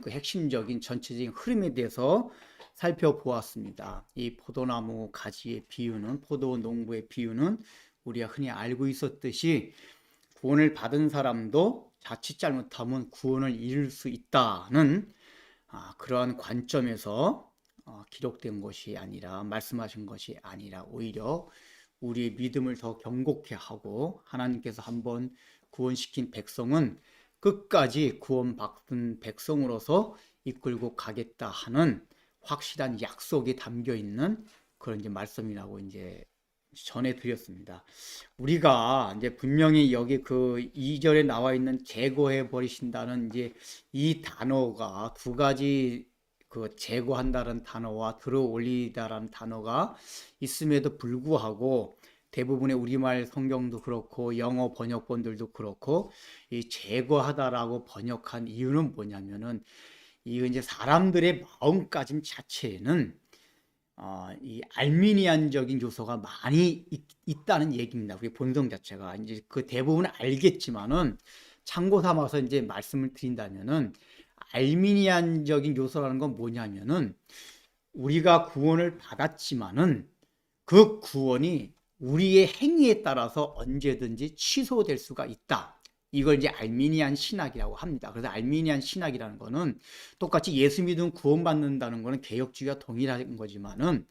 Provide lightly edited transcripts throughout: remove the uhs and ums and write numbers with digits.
그 핵심적인 전체적인 흐름에 대해서 살펴보았습니다. 이 포도나무 가지의 비유는, 포도 농부의 비유는 우리가 흔히 알고 있었듯이 구원을 받은 사람도 자칫 잘못하면 구원을 잃을 수 있다는 그러한 관점에서 기록된 것이 아니라, 말씀하신 것이 아니라 오히려 우리의 믿음을 더 견고케 하고, 하나님께서 한번 구원시킨 백성은 끝까지 구원받은 백성으로서 이끌고 가겠다 하는 확실한 약속이 담겨 있는 그런 이제 말씀이라고 이제 전해드렸습니다. 우리가 이제 분명히 여기 그 2절에 나와 있는 제거해 버리신다는 이제 이 단어가 두 가지, 그 제거한다는 단어와 들어 올리다라는 단어가 있음에도 불구하고 대부분의 우리말 성경도 그렇고 영어 번역본들도 그렇고 이 제거하다라고 번역한 이유는 뭐냐면은 이 이제 사람들의 마음가짐 자체에는 이 알미니안적인 요소가 많이 있다는 얘기입니다. 우리 본성 자체가 이제 그 대부분은 알겠지만은 참고 삼아서 이제 말씀을 드린다면은 알미니안적인 요소라는 건 뭐냐면은 우리가 구원을 받았지만은 그 구원이 우리의 행위에 따라서 언제든지 취소될 수가 있다. 이걸 이제 알미니안 신학이라고 합니다. 그래서 알미니안 신학이라는 거는 똑같이 예수 믿으면 구원받는다는 거는 개혁주의와 동일한 거지만은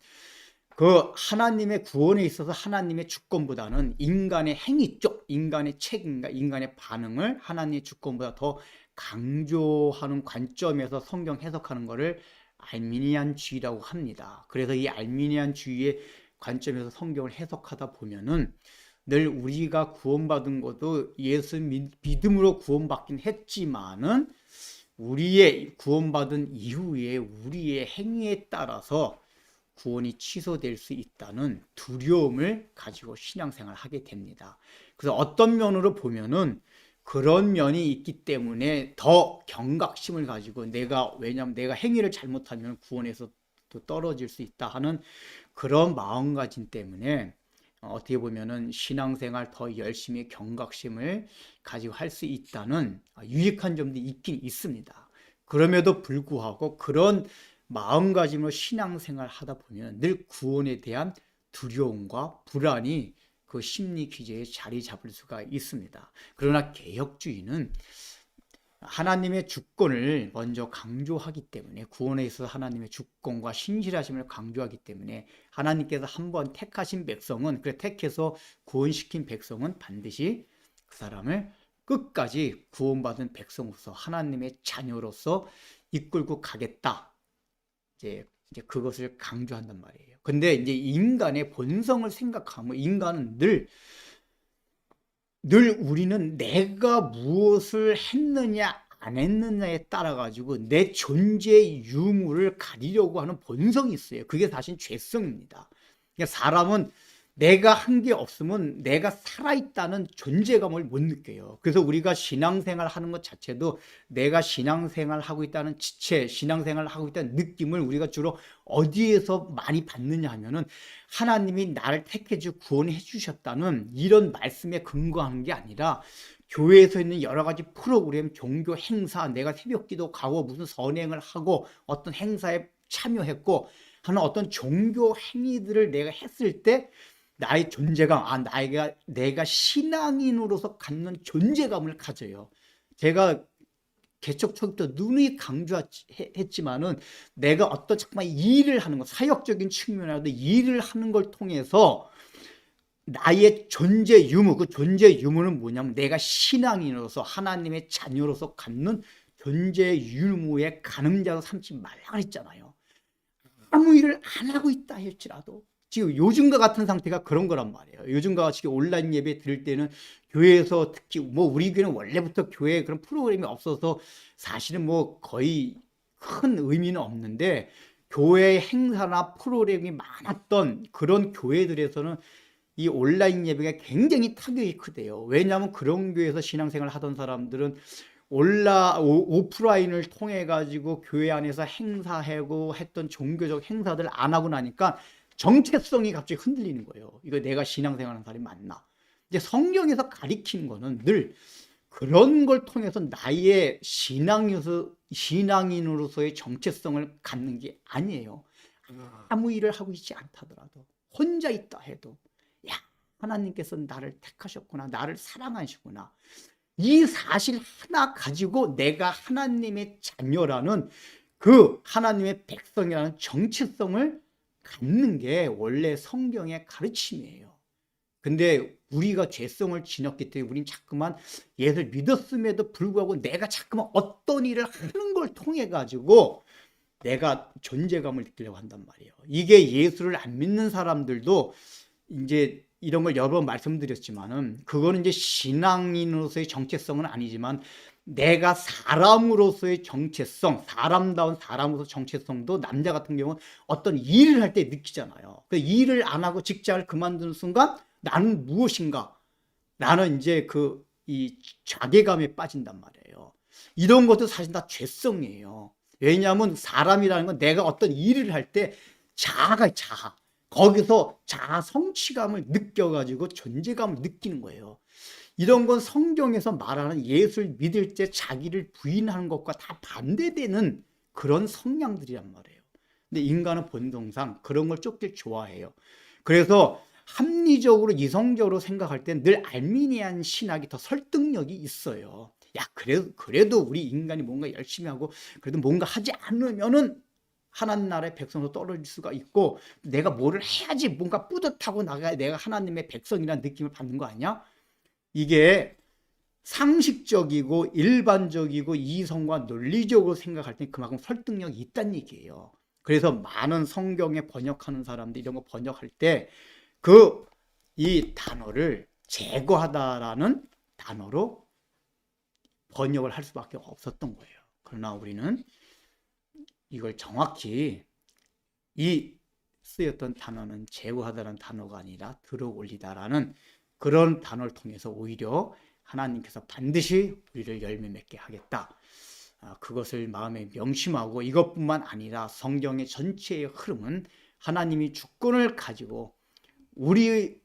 그 하나님의 구원에 있어서 하나님의 주권보다는 인간의 행위 쪽, 인간의 책임과 인간의 반응을 하나님의 주권보다 더 강조하는 관점에서 성경 해석하는 것을 알미니안주의라고 합니다. 그래서 이 알미니안주의의 관점에서 성경을 해석하다 보면은 늘 우리가 구원받은 것도 예수 믿음으로 구원받긴 했지만은 우리의 구원받은 이후에 우리의 행위에 따라서 구원이 취소될 수 있다는 두려움을 가지고 신앙생활을 하게 됩니다. 그래서 어떤 면으로 보면은 그런 면이 있기 때문에 더 경각심을 가지고 왜냐하면 내가 행위를 잘못하면 구원에서 또 떨어질 수 있다 하는 그런 마음가짐 때문에 어떻게 보면은 신앙생활 더 열심히 경각심을 가지고 할 수 있다는 유익한 점도 있긴 있습니다. 그럼에도 불구하고 그런 마음가짐으로 신앙생활 하다 보면 늘 구원에 대한 두려움과 불안이 그 심리 기제에 자리 잡을 수가 있습니다. 그러나 개혁주의는 하나님의 주권을 먼저 강조하기 때문에, 구원에 있어서 하나님의 주권과 신실하심을 강조하기 때문에 하나님께서 한번 택하신 백성은, 그래 택해서 구원시킨 백성은 반드시 그 사람을 끝까지 구원받은 백성으로서 하나님의 자녀로서 이끌고 가겠다, 이제 그것을 강조한단 말이에요. 근데 이제 인간의 본성을 생각하면 인간은 늘 우리는 내가 무엇을 했느냐 안 했느냐에 따라 가지고 내 존재의 유무를 가리려고 하는 본성이 있어요. 그게 사실 죄성입니다. 그러니까 사람은 내가 한 게 없으면 내가 살아있다는 존재감을 못 느껴요. 그래서 우리가 신앙생활 하는 것 자체도 내가 신앙생활 하고 있다는 지체, 신앙생활 하고 있다는 느낌을 우리가 주로 어디에서 많이 받느냐 하면은 하나님이 나를 택해주 구원해 주셨다는 이런 말씀에 근거하는 게 아니라 교회에서 있는 여러 가지 프로그램, 종교 행사, 내가 새벽기도 가고 무슨 선행을 하고 어떤 행사에 참여했고 하는 어떤 종교 행위들을 내가 했을 때 나의 존재감, 내가 신앙인으로서 갖는 존재감을 가져요. 제가 개척 초기부터 누누이 강조했지만은 내가 어떤 정말 일을 하는 것, 사역적인 측면이라도 일을 하는 걸 통해서 나의 존재 유무, 그 존재 유무는 뭐냐면 내가 신앙인으로서 하나님의 자녀로서 갖는 존재 유무의 가늠자로 삼지 말라 그랬잖아요. 아무 일을 안 하고 있다 할지라도 지금 요즘과 같은 상태가 그런 거란 말이에요. 요즘과 같이 온라인 예배 드릴 때는 교회에서 특히 뭐 우리 교회는 원래부터 교회에 그런 프로그램이 없어서 사실은 뭐 거의 큰 의미는 없는데 교회 행사나 프로그램이 많았던 그런 교회들에서는 이 온라인 예배가 굉장히 타격이 크대요. 왜냐하면 그런 교회에서 신앙생활을 하던 사람들은 오프라인을 통해 가지고 교회 안에서 행사하고 했던 종교적 행사들 안 하고 나니까 정체성이 갑자기 흔들리는 거예요. 이거 내가 신앙생활하는 사람이 맞나? 이제 성경에서 가리키는 거는 늘 그런 걸 통해서 나의 신앙인으로서의 정체성을 갖는 게 아니에요. 아무 일을 하고 있지 않다더라도, 혼자 있다 해도, 야, 하나님께서 나를 택하셨구나, 나를 사랑하시구나, 이 사실 하나 가지고 내가 하나님의 자녀라는, 그 하나님의 백성이라는 정체성을 갖는 게 원래 성경의 가르침이에요. 근데 우리가 죄성을 지녔기 때문에 우린 자꾸만 예수를 믿었음에도 불구하고 내가 자꾸만 어떤 일을 하는 걸 통해 가지고 내가 존재감을 느끼려고 한단 말이에요. 이게 예수를 안 믿는 사람들도 이제 이런 걸 여러 번 말씀드렸지만은, 그거는 이제 신앙인으로서의 정체성은 아니지만 내가 사람으로서의 정체성, 사람다운 사람으로서 정체성도 남자 같은 경우는 어떤 일을 할 때 느끼잖아요. 그 일을 안 하고 직장을 그만두는 순간 나는 무엇인가? 나는 이제 이 자괴감에 빠진단 말이에요. 이런 것도 사실 다 죄성이에요. 왜냐하면 사람이라는 건 내가 어떤 일을 할 때 자아가 자아. 거기서 자아 성취감을 느껴가지고 존재감을 느끼는 거예요. 이런 건 성경에서 말하는 예수를 믿을 때 자기를 부인하는 것과 다 반대되는 그런 성향들이란 말이에요. 근데 인간은 본성상 그런 걸 쫓길 좋아해요. 그래서 합리적으로 이성적으로 생각할 때 늘 알미니안 신학이 더 설득력이 있어요. 야, 그래도 우리 인간이 뭔가 열심히 하고 그래도 뭔가 하지 않으면은 하나님 나라의 백성으로 떨어질 수가 있고, 내가 뭐를 해야지 뭔가 뿌듯하고 나가야 내가 하나님의 백성이라는 느낌을 받는 거 아니야? 이게 상식적이고 일반적이고 이성과 논리적으로 생각할 때 그만큼 설득력이 있다는 얘기예요. 그래서 많은 성경에 번역하는 사람들이 이런 거 번역할 때 이 단어를 제거하다라는 단어로 번역을 할 수밖에 없었던 거예요. 그러나 우리는 이걸 정확히, 이 쓰였던 단어는 제거하다라는 단어가 아니라 들어올리다라는 그런 단어를 통해서 오히려 하나님께서 반드시 우리를 열매 맺게 하겠다, 그것을 마음에 명심하고, 이것뿐만 아니라 성경의 전체의 흐름은 하나님이 주권을 가지고 우리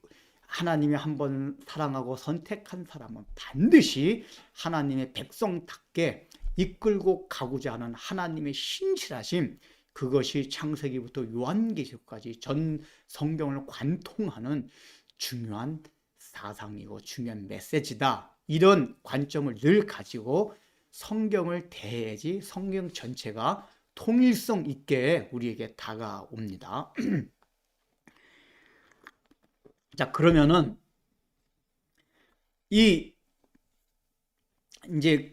하나님이 한번 사랑하고 선택한 사람은 반드시 하나님의 백성답게 이끌고 가고자 하는 하나님의 신실하심, 그것이 창세기부터 요한계시록까지 전 성경을 관통하는 중요한 사상이고 중요한 메시지다. 이런 관점을 늘 가지고 성경을 대해야지 성경 전체가 통일성 있게 우리에게 다가옵니다. 자, 그러면은 이제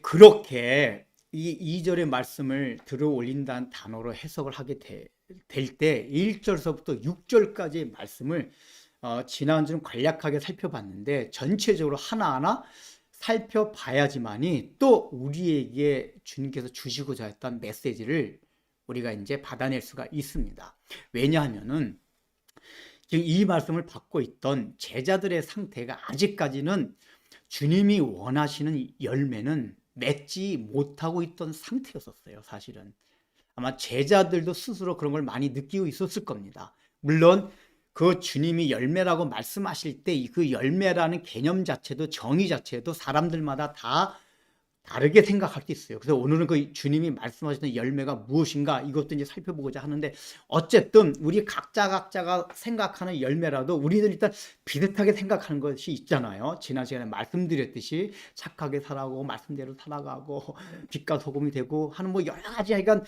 그렇게 이 2절의 말씀을 들어 올린다는 단어로 해석을 하게 될 때 1절서부터 6절까지의 말씀을 지난주는 간략하게 살펴봤는데, 전체적으로 하나하나 살펴봐야지만이 또 우리에게 주님께서 주시고자 했던 메시지를 우리가 이제 받아낼 수가 있습니다. 왜냐하면은 지금 이 말씀을 받고 있던 제자들의 상태가 아직까지는 주님이 원하시는 열매는 맺지 못하고 있던 상태였었어요. 사실은 아마 제자들도 스스로 그런 걸 많이 느끼고 있었을 겁니다. 물론 그 주님이 열매라고 말씀하실 때 그 열매라는 개념 자체도, 정의 자체도 사람들마다 다 다르게 생각할 수 있어요. 그래서 오늘은 그 주님이 말씀하시는 열매가 무엇인가, 이것도 이제 살펴보고자 하는데, 어쨌든 우리 각자가 생각하는 열매라도 우리들 일단 비슷하게 생각하는 것이 있잖아요. 지난 시간에 말씀드렸듯이 착하게 살아가고 말씀대로 살아가고 빛과 소금이 되고 하는 뭐 여러 가지, 그러니까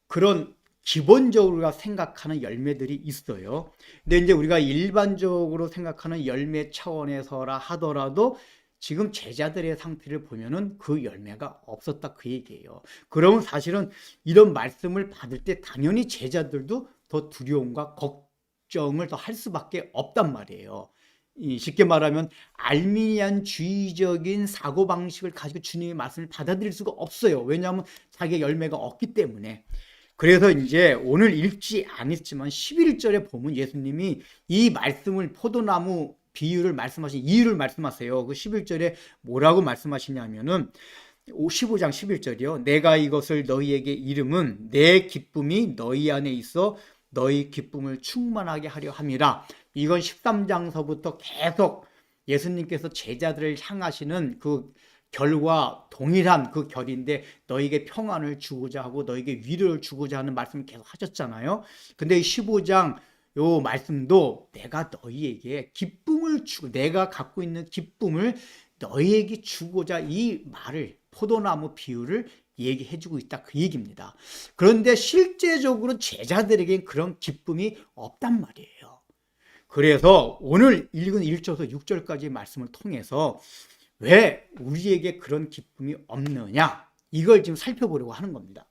그런 기본적으로 우리가 생각하는 열매들이 있어요. 근데 이제 우리가 일반적으로 생각하는 열매 차원에서라 하더라도 지금 제자들의 상태를 보면은 그 열매가 없었다, 그 얘기예요. 그러면 사실은 이런 말씀을 받을 때 당연히 제자들도 더 두려움과 걱정을 더 할 수밖에 없단 말이에요. 쉽게 말하면 알미니안주의적인 사고방식을 가지고 주님의 말씀을 받아들일 수가 없어요. 왜냐하면 자기의 열매가 없기 때문에. 그래서 이제 오늘 읽지 않았지만 11절에 보면 예수님이 이 말씀을, 포도나무 비유를 말씀하신 이유를 말씀하세요. 그 11절에 뭐라고 말씀하시냐면은 15장 11절이요. 내가 이것을 너희에게 이름은 내 기쁨이 너희 안에 있어 너희 기쁨을 충만하게 하려 함이라. 이건 13장서부터 계속 예수님께서 제자들을 향하시는 그 결과 동일한 그 결인데 너에게 평안을 주고자 하고 너에게 위로를 주고자 하는 말씀을 계속 하셨잖아요. 근데 15장 요 말씀도 내가 너희에게 기쁨을 주고 내가 갖고 있는 기쁨을 너희에게 주고자 이 말을 포도나무 비유를 얘기해 주고 있다 그 얘기입니다. 그런데 실제적으로 제자들에겐 그런 기쁨이 없단 말이에요. 그래서 오늘 읽은 1절에서 6절까지 말씀을 통해서 왜 우리에게 그런 기쁨이 없느냐 이걸 지금 살펴보려고 하는 겁니다.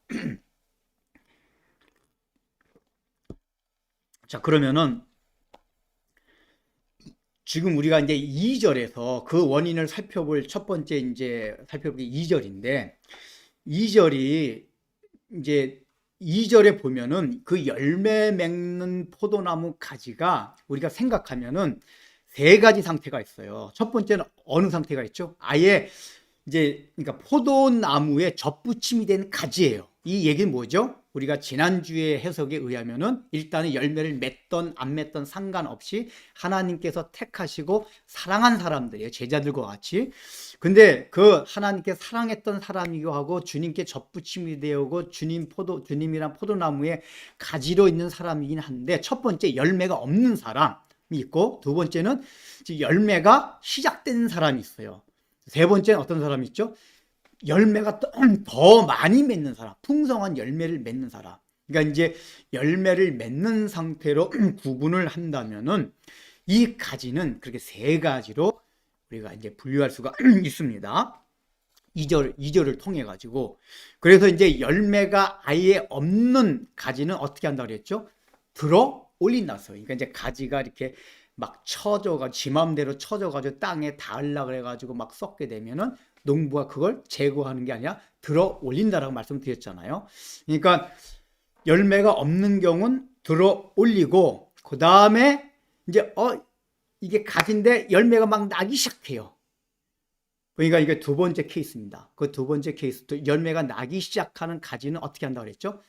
자, 그러면은 지금 우리가 이제 2절에서 그 원인을 살펴볼 첫 번째 이제 살펴볼 게 2절인데 2절이 이제 2절에 보면은 그 열매 맺는 포도나무 가지가 우리가 생각하면은 세 가지 상태가 있어요. 첫 번째는 어느 상태가 있죠? 아예 이제 그러니까 포도나무에 접붙임이 된 가지예요. 이 얘기는 뭐죠? 우리가 지난주에 해석에 의하면은 일단은 열매를 맺던 안 맺던 상관없이 하나님께서 택하시고 사랑한 사람들이에요. 제자들과 같이. 근데 그 하나님께 사랑했던 사람이기도 하고 주님께 접붙임이 되고 주님이란 포도나무에 가지로 있는 사람이긴 한데 첫 번째 열매가 없는 사람이 있고 두 번째는 열매가 시작된 사람이 있어요. 세 번째는 어떤 사람이 있죠? 열매가 더 많이 맺는 사람, 풍성한 열매를 맺는 사람. 그러니까 이제 열매를 맺는 상태로 구분을 한다면은 이 가지는 그렇게 세 가지로 우리가 이제 분류할 수가 있습니다. 2절을 통해 가지고. 그래서 이제 열매가 아예 없는 가지는 어떻게 한다고 그랬죠? 들어 올린다서. 그러니까 이제 가지가 이렇게 막 쳐져가 지 맘대로 쳐져가지고 땅에 닿으려 그래가지고 막 썩게 되면은 농부가 그걸 제거하는 게 아니라 들어 올린다라고 말씀드렸잖아요. 그러니까 열매가 없는 경우는 들어 올리고 그 다음에 이제 이게 가지인데 열매가 막 나기 시작해요. 그러니까 이게 두 번째 케이스입니다. 그 두 번째 케이스 열매가 나기 시작하는 가지는 어떻게 한다고 그랬죠?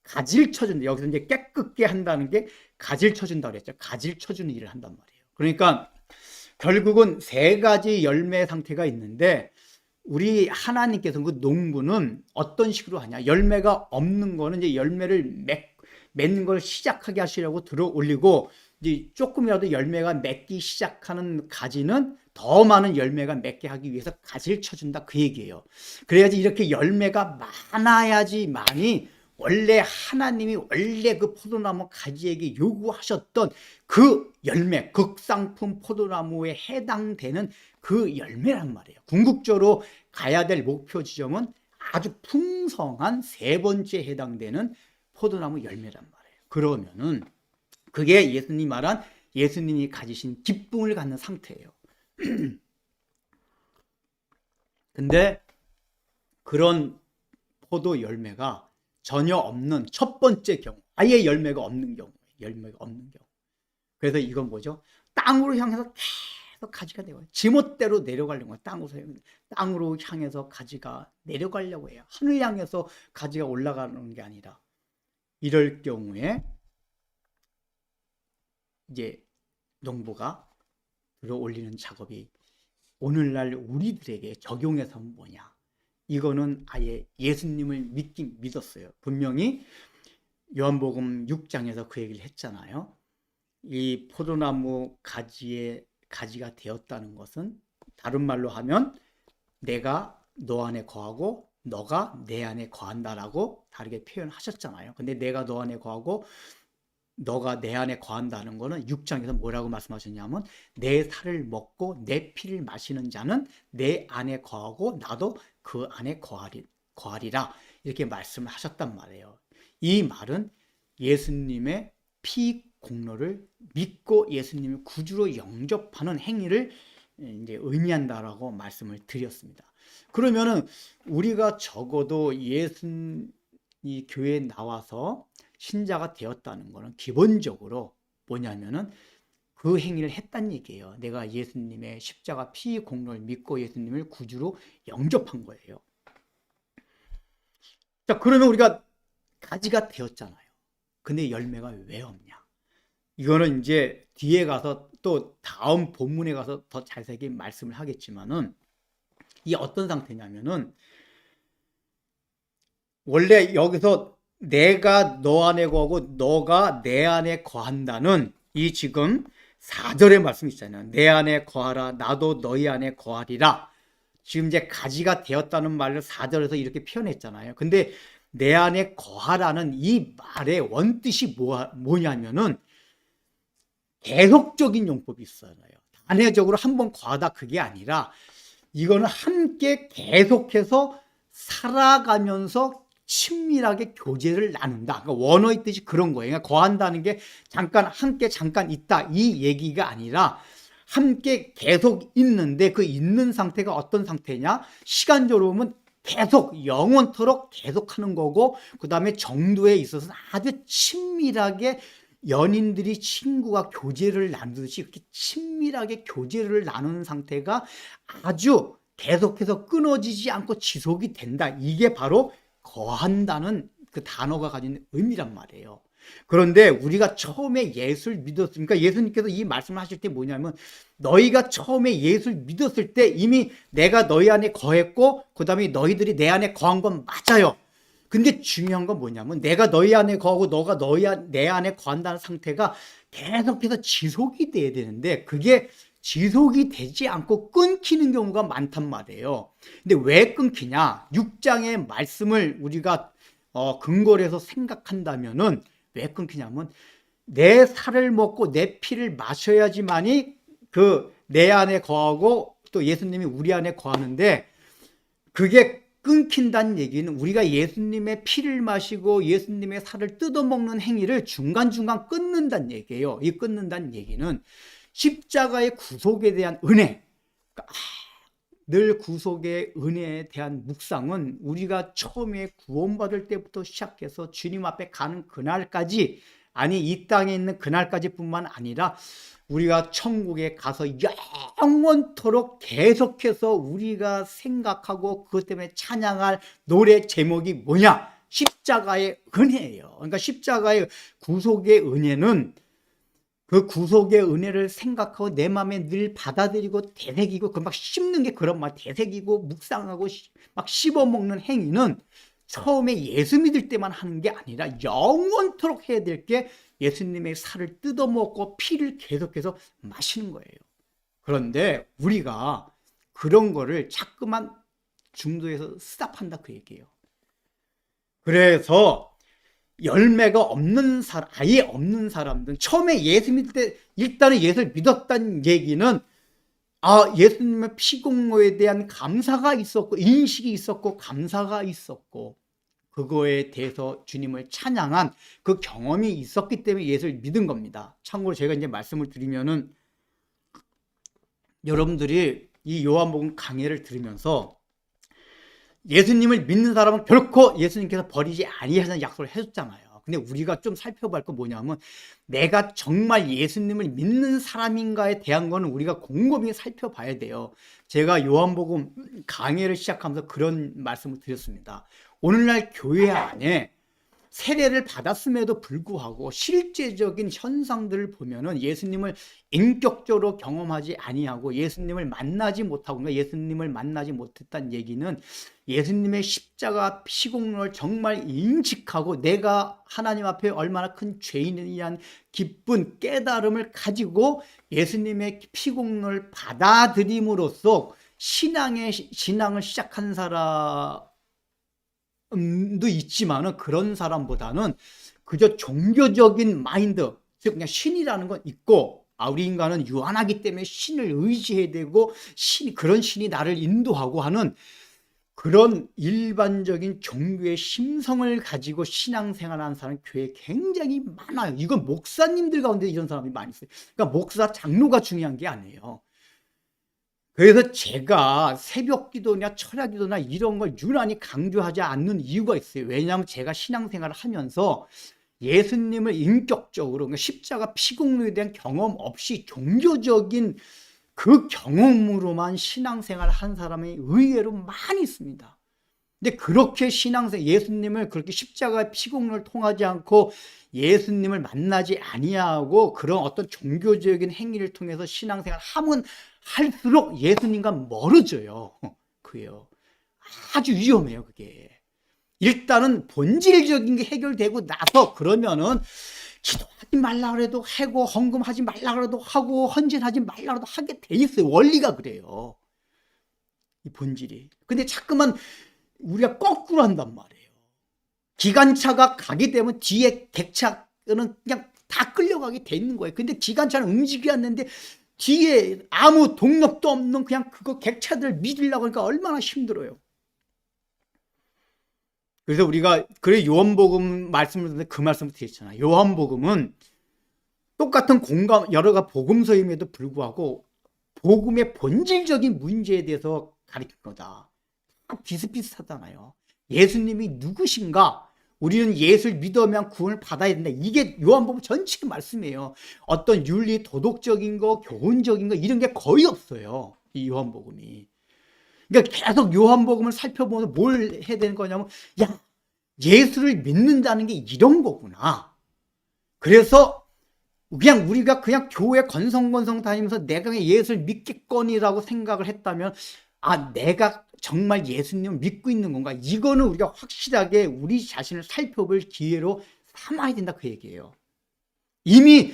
가지를 쳐준다. 여기서 이제 깨끗게 한다는 게 가지를 쳐준다고 그랬죠. 가지를 쳐주는 일을 한단 말이에요. 그러니까 결국은 세 가지 열매 상태가 있는데 우리 하나님께서 그 농부는 어떤 식으로 하냐? 열매가 없는 거는 이제 열매를 맺는 걸 시작하게 하시려고 들어 올리고 이제 조금이라도 열매가 맺기 시작하는 가지는 더 많은 열매가 맺게 하기 위해서 가지를 쳐준다 그 얘기예요. 그래야지 이렇게 열매가 많아야지만이 원래 하나님이 원래 그 포도나무 가지에게 요구하셨던 그 열매, 극상품 포도나무에 해당되는 그 열매란 말이에요. 궁극적으로 가야 될 목표 지점은 아주 풍성한 세 번째 해당되는 포도나무 열매란 말이에요. 그러면은 그게 예수님이 말한 예수님이 가지신 기쁨을 갖는 상태예요. 근데 그런 포도 열매가 전혀 없는 첫 번째 경우, 아예 열매가 없는 경우. 그래서 이건 뭐죠? 땅으로 향해서 계속 가지가 되고 지멋대로 내려가려고 해요. 땅으로 향해서 가지가 내려가려고 해요. 하늘 향해서 가지가 올라가는 게 아니라. 이럴 경우에 이제 농부가 들어 올리는 작업이 오늘날 우리들에게 적용해서는 뭐냐? 이거는 아예 예수님을 믿었어요. 분명히 요한복음 6장에서 그 얘기를 했잖아요. 이 포도나무 가지가 되었다는 것은 다른 말로 하면 내가 너 안에 거하고 너가 내 안에 거한다라고 다르게 표현하셨잖아요. 근데 내가 너 안에 거하고 너가 내 안에 거한다는 거는 6장에서 뭐라고 말씀하셨냐면 내 살을 먹고 내 피를 마시는 자는 내 안에 거하고 나도 그 안에 거하리라 이렇게 말씀을 하셨단 말이에요. 이 말은 예수님의 피 공로를 믿고 예수님을 구주로 영접하는 행위를 이제 의미한다라고 말씀을 드렸습니다. 그러면은 우리가 적어도 이 교회에 나와서 신자가 되었다는 것은 기본적으로 뭐냐면은 그 행위를 했단 얘기예요. 내가 예수님의 십자가 피 공로를 믿고 예수님을 구주로 영접한 거예요. 자, 그러면 우리가 가지가 되었잖아요. 근데 열매가 왜 없냐? 이거는 이제 뒤에 가서 또 다음 본문에 가서 더 자세하게 말씀을 하겠지만은 이 어떤 상태냐면은 원래 여기서 내가 너 안에 거하고 너가 내 안에 거한다는 이 지금 4절의 말씀 있잖아요. 내 안에 거하라 나도 너희 안에 거하리라. 지금 이제 가지가 되었다는 말을 4절에서 이렇게 표현했잖아요. 근데 내 안에 거하라는 이 말의 원뜻이 뭐냐면은 계속적인 용법이 있어요. 단회적으로 한번 거하다 그게 아니라 이거는 함께 계속해서 살아가면서 친밀하게 교제를 나눈다. 그러니까 원어의 뜻이 그런 거예요. 그러니까 거한다는 게 잠깐 함께 잠깐 있다 이 얘기가 아니라 함께 계속 있는데 그 있는 상태가 어떤 상태냐? 시간적으로 보면 계속 영원토록 계속하는 거고 그 다음에 정도에 있어서는 아주 친밀하게 연인들이 친구가 교제를 나누듯이 그렇게 친밀하게 교제를 나누는 상태가 아주 계속해서 끊어지지 않고 지속이 된다. 이게 바로 거한다는 그 단어가 가진 의미란 말이에요. 그런데 우리가 처음에 예수를 믿었으니까 예수님께서 이 말씀을 하실 때 뭐냐면 너희가 처음에 예수를 믿었을 때 이미 내가 너희 안에 거했고 그 다음에 너희들이 내 안에 거한 건 맞아요. 근데 중요한 건 뭐냐면 내가 너희 안에 거하고 너가 내 안에 거한다는 상태가 계속해서 지속이 돼야 되는데 그게 지속이 되지 않고 끊기는 경우가 많단 말이에요. 근데 왜 끊기냐? 6장의 말씀을 우리가 근거로 해서 생각한다면은 왜 끊기냐면 내 살을 먹고 내 피를 마셔야지만이 그 내 안에 거하고 또 예수님이 우리 안에 거하는데 그게 끊긴다는 얘기는 우리가 예수님의 피를 마시고 예수님의 살을 뜯어먹는 행위를 중간중간 끊는다는 얘기예요. 이 끊는다는 얘기는 십자가의 구속에 대한 은혜, 늘 구속의 은혜에 대한 묵상은 우리가 처음에 구원받을 때부터 시작해서 주님 앞에 가는 그날까지, 아니 이 땅에 있는 그날까지 뿐만 아니라 우리가 천국에 가서 영원토록 계속해서 우리가 생각하고 그것 때문에 찬양할 노래 제목이 뭐냐? 십자가의 은혜예요. 그러니까 십자가의 구속의 은혜는 그 구속의 은혜를 생각하고 내 마음에 늘 받아들이고 되새기고 그 막 씹는 게 그런 말, 되새기고 묵상하고 막 씹어먹는 행위는 처음에 예수 믿을 때만 하는 게 아니라 영원토록 해야 될 게 예수님의 살을 뜯어먹고 피를 계속해서 마시는 거예요. 그런데 우리가 그런 거를 자꾸만 중도에서 스탑한다 그 얘기예요. 그래서 열매가 없는 사람, 아예 없는 사람들은 처음에 예수 믿을 때 일단은 예수를 믿었다는 얘기는 예수님의 피공로에 대한 감사가 있었고 인식이 있었고 감사가 있었고 그거에 대해서 주님을 찬양한 그 경험이 있었기 때문에 예수를 믿은 겁니다. 참고로 제가 이제 말씀을 드리면은 여러분들이 이 요한복음 강해를 들으면서 예수님을 믿는 사람은 결코 예수님께서 버리지 아니하는 약속을 해줬잖아요. 근데 우리가 좀 살펴볼 거 뭐냐면 내가 정말 예수님을 믿는 사람인가에 대한 거는 우리가 곰곰이 살펴봐야 돼요. 제가 요한복음 강해를 시작하면서 그런 말씀을 드렸습니다. 오늘날 교회 안에 세례를 받았음에도 불구하고 실제적인 현상들을 보면은 예수님을 인격적으로 경험하지 아니하고 예수님을 만나지 못하고, 그러니까 예수님을 만나지 못했다는 얘기는 예수님의 십자가 피공로를 정말 인식하고 내가 하나님 앞에 얼마나 큰 죄인이냐는 기쁜 깨달음을 가지고 예수님의 피공로를 받아들임으로써 신앙을 시작한 사람 도 있지만은 그런 사람보다는 그저 종교적인 마인드, 즉 그냥 신이라는 건 있고 우리 인간은 유한하기 때문에 신을 의지해야 되고 그런 신이 나를 인도하고 하는 그런 일반적인 종교의 심성을 가지고 신앙생활하는 사람이 교회에 굉장히 많아요. 이건 목사님들 가운데 이런 사람이 많이 있어요. 그러니까 목사, 장로가 중요한 게 아니에요. 그래서 제가 새벽 기도나 철야 기도나 이런 걸 유난히 강조하지 않는 이유가 있어요. 왜냐하면 제가 신앙생활을 하면서 예수님을 인격적으로, 그러니까 십자가 피공로에 대한 경험 없이 종교적인 그 경험으로만 신앙생활을 한 사람이 의외로 많이 있습니다. 근데 그렇게 예수님을 그렇게 십자가 피공로를 통하지 않고 예수님을 만나지 아니하고 그런 어떤 종교적인 행위를 통해서 신앙생활 하면 할수록 예수님과 멀어져요. 리스크예요. 아주 위험해요, 그게. 일단은 본질적인 게 해결되고 나서 그러면은 기도하지 말라 그래도 하고 헌금하지 말라 그래도 하고 헌신하지 말라 그래도 하게 돼 있어요. 원리가 그래요. 이 본질이. 근데 자꾸만 우리가 거꾸로 한단 말이에요. 기관차가 가게 되면 뒤에 객차는 그냥 다 끌려가게 돼 있는 거예요. 근데 기관차는 움직여야 하는데 뒤에 아무 동력도 없는 그냥 그거 객차들 믿으려고 하니까 얼마나 힘들어요. 그래서 우리가 그래 요한복음 말씀을 듣는데 그 말씀을 드렸잖아요. 요한복음은 똑같은 공감 여러 복음서임에도 불구하고 복음의 본질적인 문제에 대해서 가르친 거다. 비슷비슷하잖아요. 예수님이 누구신가? 우리는 예수를 믿으면 구원을 받아야 된다. 이게 요한복음 전체 말씀이에요. 어떤 윤리, 도덕적인 거, 교훈적인 거 이런 게 거의 없어요. 이 요한복음이. 그러니까 계속 요한복음을 살펴보면 뭘 해야 되는 거냐면 야, 예수를 믿는다는 게 이런 거구나. 그래서 그냥 우리가 그냥 교회 건성건성 다니면서 내가 예수를 믿겠거니라고 생각을 했다면 아, 내가 정말 예수님을 믿고 있는 건가? 이거는 우리가 확실하게 우리 자신을 살펴볼 기회로 삼아야 된다 그 얘기예요. 이미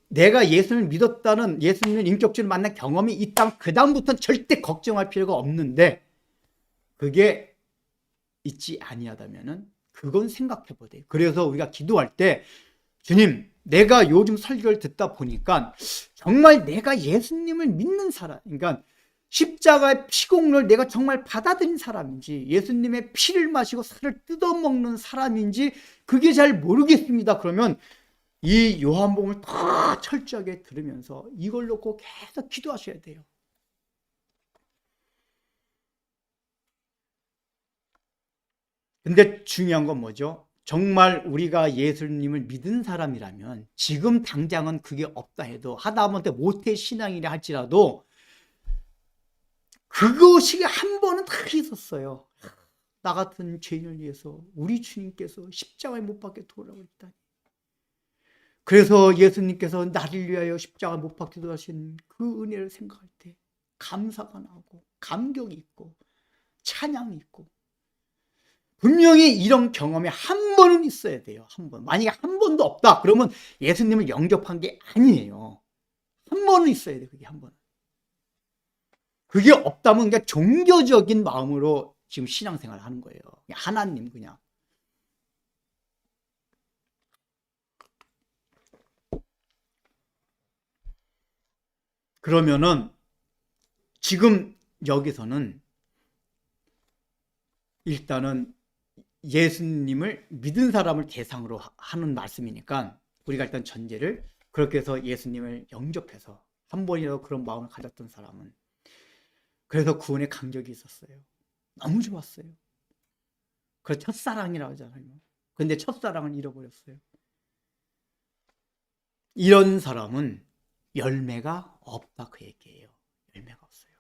내가 예수님을 믿었다는 예수님을 인격적으로 만난 경험이 있다면 그 다음부터는 절대 걱정할 필요가 없는데 그게 있지 아니하다면은 그건 생각해 보세요. 그래서 우리가 기도할 때 주님, 내가 요즘 설교를 듣다 보니까 정말 내가 예수님을 믿는 사람, 그러니까 십자가의 피공을 내가 정말 받아들인 사람인지 예수님의 피를 마시고 살을 뜯어먹는 사람인지 그게 잘 모르겠습니다. 그러면 이 요한복음을 다 철저하게 들으면서 이걸 놓고 계속 기도하셔야 돼요. 근데 중요한 건 뭐죠? 정말 우리가 예수님을 믿은 사람이라면 지금 당장은 그게 없다 해도 하다못해 모태 신앙이라 할지라도 그것이 한 번은 다 있었어요. 나 같은 죄인을 위해서 우리 주님께서 십자가에 못 박혀 돌아오셨다니. 그래서 예수님께서 나를 위하여 십자가 못 박혀 돌아오신 그 은혜를 생각할 때 감사가 나오고 감격이 있고 찬양이 있고 분명히 이런 경험이 한 번은 있어야 돼요. 한 번. 만약에 한 번도 없다 그러면 예수님을 영접한 게 아니에요. 한 번은 있어야 돼요. 그게 한 번. 그게 없다면 그냥 종교적인 마음으로 지금 신앙생활을 하는 거예요. 하나님 그냥. 그러면은 지금 여기서는 일단은 예수님을 믿은 사람을 대상으로 하는 말씀이니까 우리가 일단 전제를 그렇게 해서 예수님을 영접해서 한 번이라도 그런 마음을 가졌던 사람은 그래서 구원의 감격이 있었어요. 너무 좋았어요. 그래서 첫사랑이라고 하잖아요. 근데 첫사랑을 잃어버렸어요. 이런 사람은 열매가 없다 그 얘기예요. 열매가 없어요.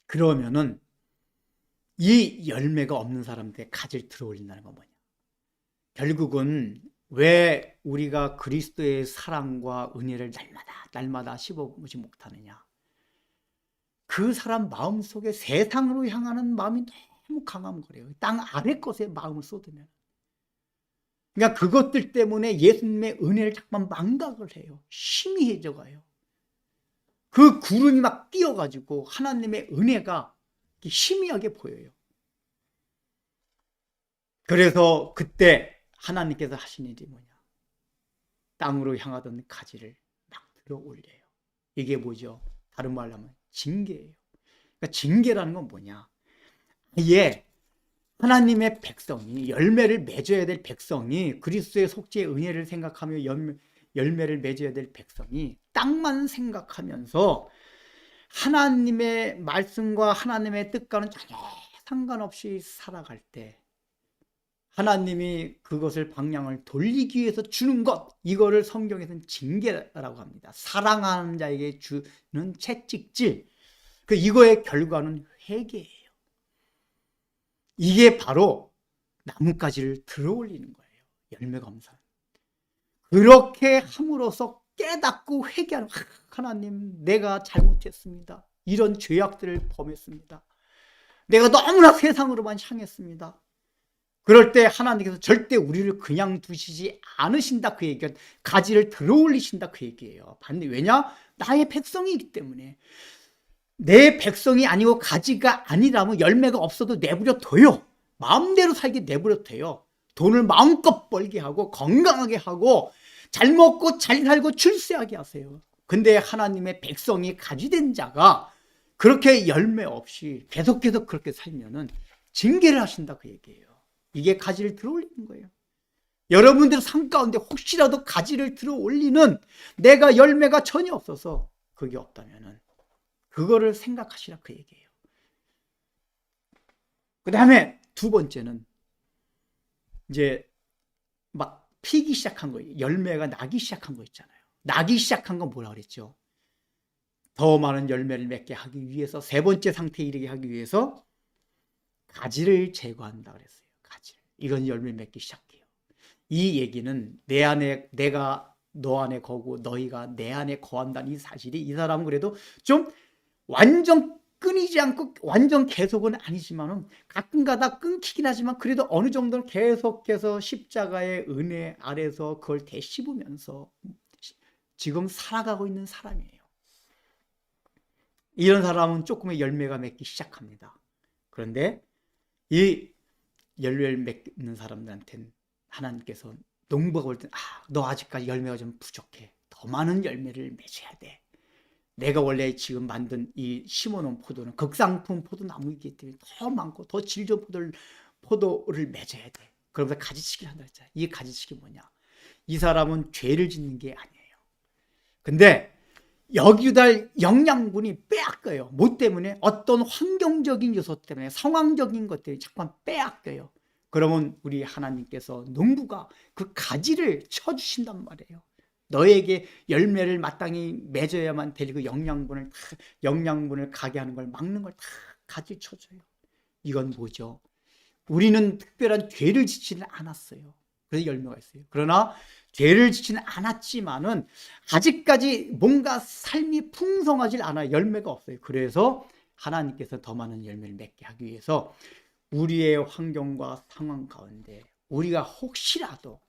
그러면은 이 열매가 없는 사람한테 가지를 들어올린다는 건 뭐냐? 결국은 왜 우리가 그리스도의 사랑과 은혜를 날마다 씹어보지 못하느냐? 그 사람 마음속에 세상으로 향하는 마음이 너무 강하면 그래요. 땅 아래 것에 마음을 쏟으면. 그러니까 그것들 때문에 예수님의 은혜를 자꾸만 망각을 해요. 희미해져 가요. 그 구름이 막 끼어가지고 하나님의 은혜가 희미하게 보여요. 그래서 그때 하나님께서 하신 일이 뭐냐? 땅으로 향하던 가지를 막 들어 올려요. 이게 뭐죠? 다른 말로 하면 징계예요. 그러니까 징계라는 건 뭐냐? 아예 하나님의 백성이 열매를 맺어야 될 백성이 그리스도의 속죄의 은혜를 생각하며 열매를 맺어야 될 백성이 땅만 생각하면서 하나님의 말씀과 하나님의 뜻과는 전혀 상관없이 살아갈 때 하나님이 그것을 방향을 돌리기 위해서 주는 것, 이거를 성경에서는 징계라고 합니다. 사랑하는 자에게 주는 채찍질, 이거의 결과는 회개예요. 이게 바로 나뭇가지를 들어올리는 거예요. 열매가 없는 사람. 그렇게 함으로써 깨닫고 회개하는, 하나님 내가 잘못했습니다. 이런 죄악들을 범했습니다. 내가 너무나 세상으로만 향했습니다. 그럴 때 하나님께서 절대 우리를 그냥 두시지 않으신다, 그 얘기가. 가지를 들어올리신다, 그 얘기예요. 왜냐? 나의 백성이기 때문에. 내 백성이 아니고 가지가 아니라면 열매가 없어도 내버려 둬요. 마음대로 살게 내버려 둬요. 돈을 마음껏 벌게 하고 건강하게 하고 잘 먹고 잘 살고 출세하게 하세요. 근데 하나님의 백성이 가지된 자가 그렇게 열매 없이 계속해서 그렇게 살면은 징계를 하신다, 그 얘기예요. 이게 가지를 들어올리는 거예요. 여러분들 삶 가운데 혹시라도 가지를 들어올리는 내가 열매가 전혀 없어서 그게 없다면은 그거를 생각하시라, 그 얘기예요. 그 다음에 두 번째는 이제 막 피기 시작한 거예요. 열매가 나기 시작한 거 있잖아요. 나기 시작한 건 뭐라 그랬죠? 더 많은 열매를 맺게 하기 위해서, 세 번째 상태에 이르게 하기 위해서 가지를 제거한다 그랬어요. 가지를. 이건 열매 맺기 시작해요. 이 얘기는 내 안에, 내가 너 안에 거고 너희가 내 안에 거한다는 이 사실이, 이 사람은 그래도 좀 완전 끊이지 않고 완전 계속은 아니지만은 가끔가다 끊기긴 하지만 그래도 어느 정도는 계속해서 십자가의 은혜 아래서 그걸 되씹으면서 지금 살아가고 있는 사람이에요. 이런 사람은 조금의 열매가 맺기 시작합니다. 그런데 이 열매를 맺는 사람들한테는 하나님께서 농부가 볼 때, 너 아직까지 열매가 좀 부족해. 더 많은 열매를 맺어야 돼. 내가 원래 지금 만든 이 심어놓은 포도는 극상품 포도나무이기 때문에 더 많고 더 질 좋은 포도를 맺어야 돼. 그러면서 가지치기를 한다 했잖아요. 이 가지치기 뭐냐? 이 사람은 죄를 짓는 게 아니에요. 근데 여기다 영양분이 빼앗겨요. 뭐 때문에? 어떤 환경적인 요소 때문에, 상황적인 것 때문에 자꾸만 빼앗겨요. 그러면 우리 하나님께서 농부가 그 가지를 쳐주신단 말이에요. 너에게 열매를 마땅히 맺어야만 될 그 영양분을 가게 하는 걸 막는 걸 다 가지 쳐줘요. 이건 뭐죠? 우리는 특별한 죄를 짓지는 않았어요. 그래서 열매가 있어요. 그러나 죄를 짓지는 않았지만은 아직까지 뭔가 삶이 풍성하질 않아요. 열매가 없어요. 그래서 하나님께서 더 많은 열매를 맺게 하기 위해서 우리의 환경과 상황 가운데 우리가 혹시라도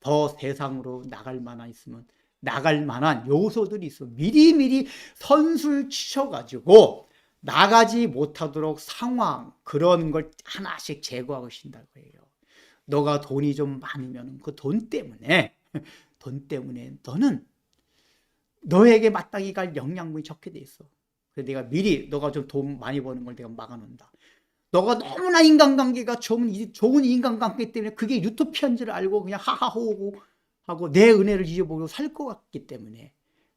더 세상으로 나갈 만한 있으면 나갈 만한 요소들이 있어 미리미리 선술 치셔가지고 나가지 못하도록 상황, 그런 걸 하나씩 제거하고 계신다고 해요. 너가 돈이 좀 많으면 그 돈 때문에 너는 너에게 마땅히 갈 영양분이 적게 돼 있어. 그래서 내가 미리 너가 좀 돈 많이 버는 걸 내가 막아놓는다. 너가 너무나 인간관계가 좋은 인간관계 때문에 그게 유토피아인 줄 알고 그냥 하하호호 하고 내 은혜를 잊어보고 살 것 같기 때문에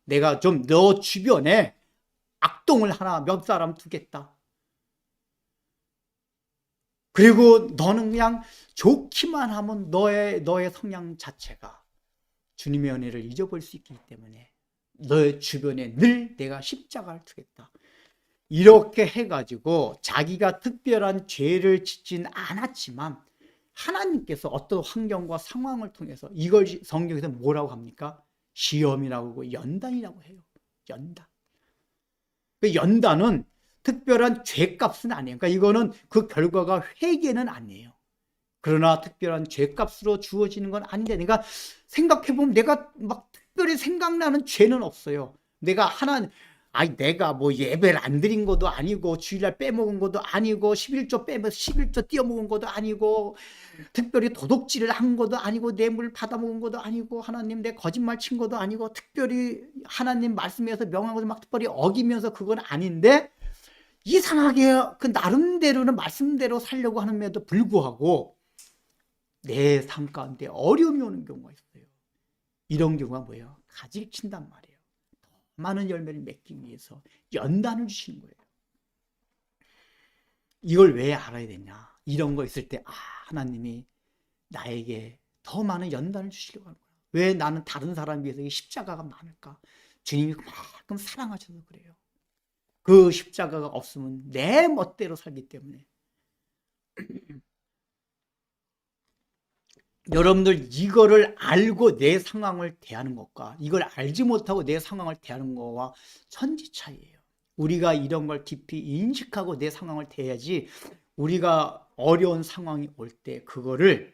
내가 좀 너 주변에 악동을 하나 몇 사람 두겠다. 그리고 너는 그냥 좋기만 하면 너의 성향 자체가 주님의 은혜를 잊어버릴 수 있기 때문에 너의 주변에 늘 내가 십자가를 두겠다. 이렇게 해가지고 자기가 특별한 죄를 짓진 않았지만 하나님께서 어떤 환경과 상황을 통해서 이걸 성경에서 뭐라고 합니까? 시험이라고 하고 연단이라고 해요. 연단. 그 연단은 특별한 죄값은 아니에요. 그러니까 이거는 그 결과가 회개는 아니에요. 그러나 특별한 죄값으로 주어지는 건 아닌데 내가 생각해보면 내가 막 특별히 생각나는 죄는 없어요. 내가 뭐 예배를 안 드린 것도 아니고 주일날 빼먹은 것도 아니고 11조 띄어먹은 것도 아니고 특별히 도둑질을 한 것도 아니고 뇌물 받아먹은 것도 아니고 하나님 내 거짓말 친 것도 아니고 특별히 하나님 말씀에서 명한 것을 막 특별히 어기면서 그건 아닌데 이상하게 그 나름대로는 말씀대로 살려고 하는데도 불구하고 내 삶 가운데 어려움이 오는 경우가 있어요. 이런 경우가 뭐예요? 가지를 친단 말이에요. 더 많은 열매를 맺기 위해서 연단을 주시는 거예요. 이걸 왜 알아야 되냐? 이런 거 있을 때 하나님이 나에게 더 많은 연단을 주시려고 하는 거야. 왜 나는 다른 사람에 비해서 십자가가 많을까? 주님이 그만큼 사랑하셔서 그래요. 그 십자가가 없으면 내 멋대로 살기 때문에 여러분들 이거를 알고 내 상황을 대하는 것과 이걸 알지 못하고 내 상황을 대하는 것과 천지 차이예요. 우리가 이런 걸 깊이 인식하고 내 상황을 대해야지 우리가 어려운 상황이 올 때 그거를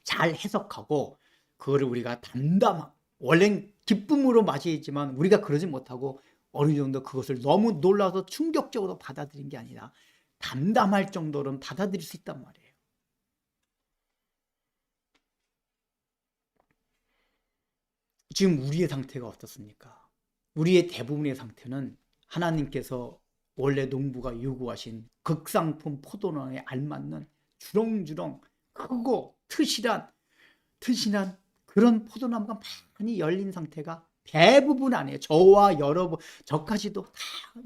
잘 해석하고 그거를 우리가 담담하고 원래는 기쁨으로 맞이했지만 우리가 그러지 못하고 어느 정도 그것을 너무 놀라서 충격적으로 받아들인 게 아니라 담담할 정도로는 받아들일 수 있단 말이에요. 지금 우리의 상태가 어떻습니까? 우리의 대부분의 상태는 하나님께서 원래 농부가 요구하신 극상품 포도나무에 알맞는 주렁주렁 크고 튼실한 그런 포도나무가 많이 열린 상태가 대부분 아니에요. 저와 여러분, 저까지도 다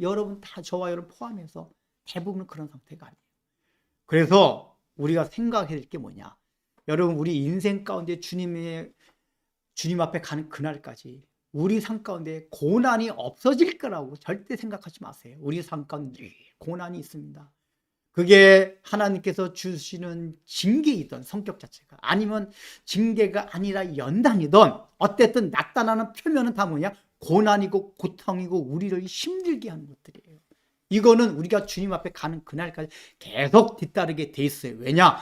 여러분 다 저와 여러분 포함해서 대부분은 그런 상태가 아니에요. 그래서 우리가 생각해야 될 게 뭐냐? 여러분 우리 인생 가운데 주님 앞에 가는 그날까지 우리 삶 가운데 고난이 없어질 거라고 절대 생각하지 마세요. 우리 삶 가운데 고난이 있습니다. 그게 하나님께서 주시는 징계이든 성격 자체가 아니면 징계가 아니라 연단이든 어쨌든 나타나는 표면은 다 뭐냐? 고난이고 고통이고 우리를 힘들게 하는 것들이에요. 이거는 우리가 주님 앞에 가는 그날까지 계속 뒤따르게 돼 있어요. 왜냐?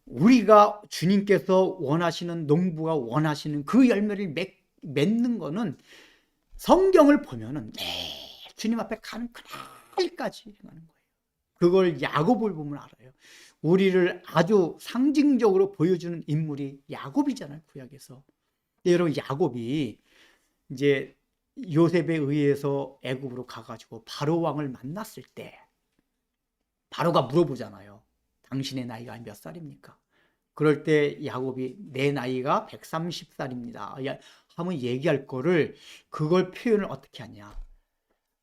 우리가 주님께서 원하시는 농부가 원하시는 그 열매를 맺는 거는 성경을 보면은 주님 앞에 가는 그날까지 행하는 거예요. 그걸 야곱을 보면 알아요. 우리를 아주 상징적으로 보여주는 인물이 야곱이잖아요, 구약에서. 여러분 야곱이 이제 요셉에 의해서 애굽으로 가가지고 바로 왕을 만났을 때 바로가 물어보잖아요. 당신의 나이가 몇 살입니까? 그럴 때 야곱이 내 나이가 130살입니다. 하면 얘기할 거를 그걸 표현을 어떻게 하냐.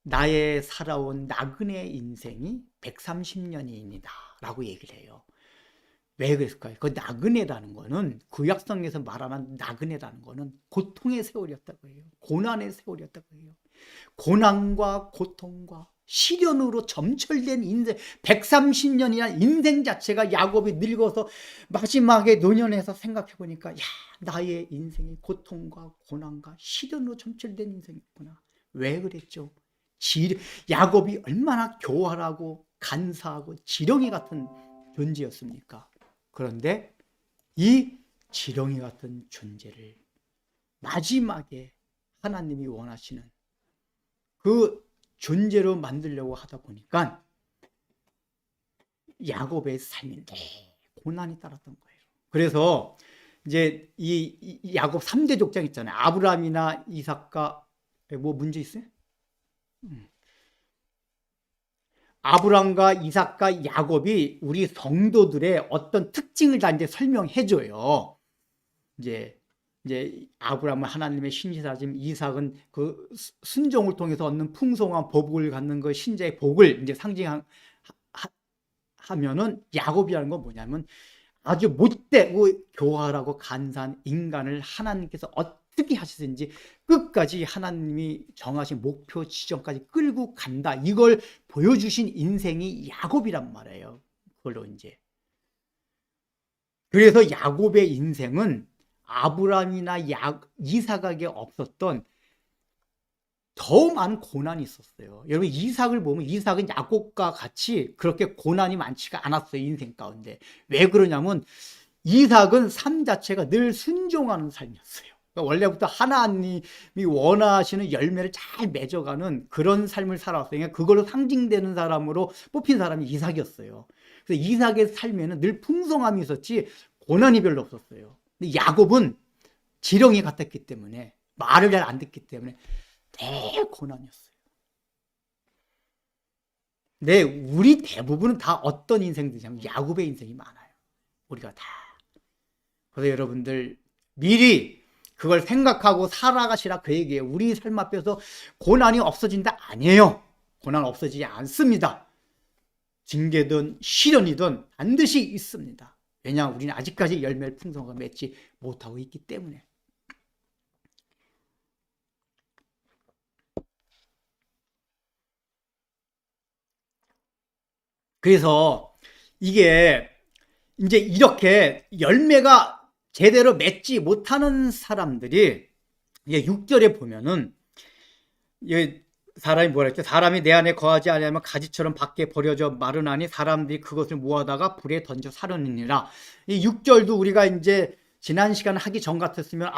나의 살아온 나그네 인생이 130년입니다. 라고 얘기를 해요. 왜 그랬을까요? 그 나그네라는 거는 구약성에서 말하는 나그네라는 거는 고통의 세월이었다고 해요. 고난의 세월이었다고 해요. 고난과 고통과 시련으로 점철된 인생 130년이나 인생 자체가 야곱이 늙어서 마지막에 노년에서 생각해 보니까 야 나의 인생이 고통과 고난과 시련으로 점철된 인생이구나. 왜 그랬죠? 야곱이 얼마나 교활하고 간사하고 지렁이 같은 존재였습니까? 그런데 이 지렁이 같은 존재를 마지막에 하나님이 원하시는 그 존재로 만들려고 하다 보니까 야곱의 삶이 고난이 따랐던 거예요. 그래서 이제 이 야곱 3대 족장 있잖아요. 아브라함이나 이삭과 뭐 문제 있어요? 아브라함과 이삭과 야곱이 우리 성도들의 어떤 특징을 다 이제 설명해 줘요. 이제 아브라함은 하나님의 신실하심, 이삭은 그 순종을 통해서 얻는 풍성한 복을 갖는 그 신자의 복을 이제 상징하면은 야곱이라는 건 뭐냐면 아주 못되고 교활하고 간사한 인간을 하나님께서 어떻게 하시든지 끝까지 하나님이 정하신 목표 지점까지 끌고 간다. 이걸 보여주신 인생이 야곱이란 말이에요. 그걸로 이제. 그래서 야곱의 인생은 아브라함이나 이삭에게 없었던 더 많은 고난이 있었어요. 여러분 이삭을 보면 이삭은 야곱과 같이 그렇게 고난이 많지가 않았어요. 인생 가운데. 왜 그러냐면 이삭은 삶 자체가 늘 순종하는 삶이었어요. 그러니까 원래부터 하나님이 원하시는 열매를 잘 맺어가는 그런 삶을 살았어요. 그러니까 그걸로 상징되는 사람으로 뽑힌 사람이 이삭이었어요. 그래서 이삭의 삶에는 늘 풍성함이 있었지 고난이 별로 없었어요. 근데 야곱은 지렁이 같았기 때문에 말을 잘 안 듣기 때문에 되게 고난이었어요. 근데 우리 대부분은 다 어떤 인생들이냐면 야곱의 인생이 많아요. 우리가 다. 그래서 여러분들 미리 그걸 생각하고 살아가시라 그 얘기예요. 우리 삶 앞에서 고난이 없어진다 아니에요. 고난 없어지지 않습니다. 징계든 시련이든 반드시 있습니다. 왜냐하면 우리는 아직까지 열매를 풍성하게 맺지 못하고 있기 때문에. 그래서 이게 이제 이렇게 열매가 제대로 맺지 못하는 사람들이 6절에 보면은 사람이 뭐라 했죠? 사람이 내 안에 거하지 아니하면 가지처럼 밖에 버려져 마르나니 사람들이 그것을 모아다가 불에 던져 사르느니라. 이 6절도 우리가 이제 지난 시간 하기 전 같았으면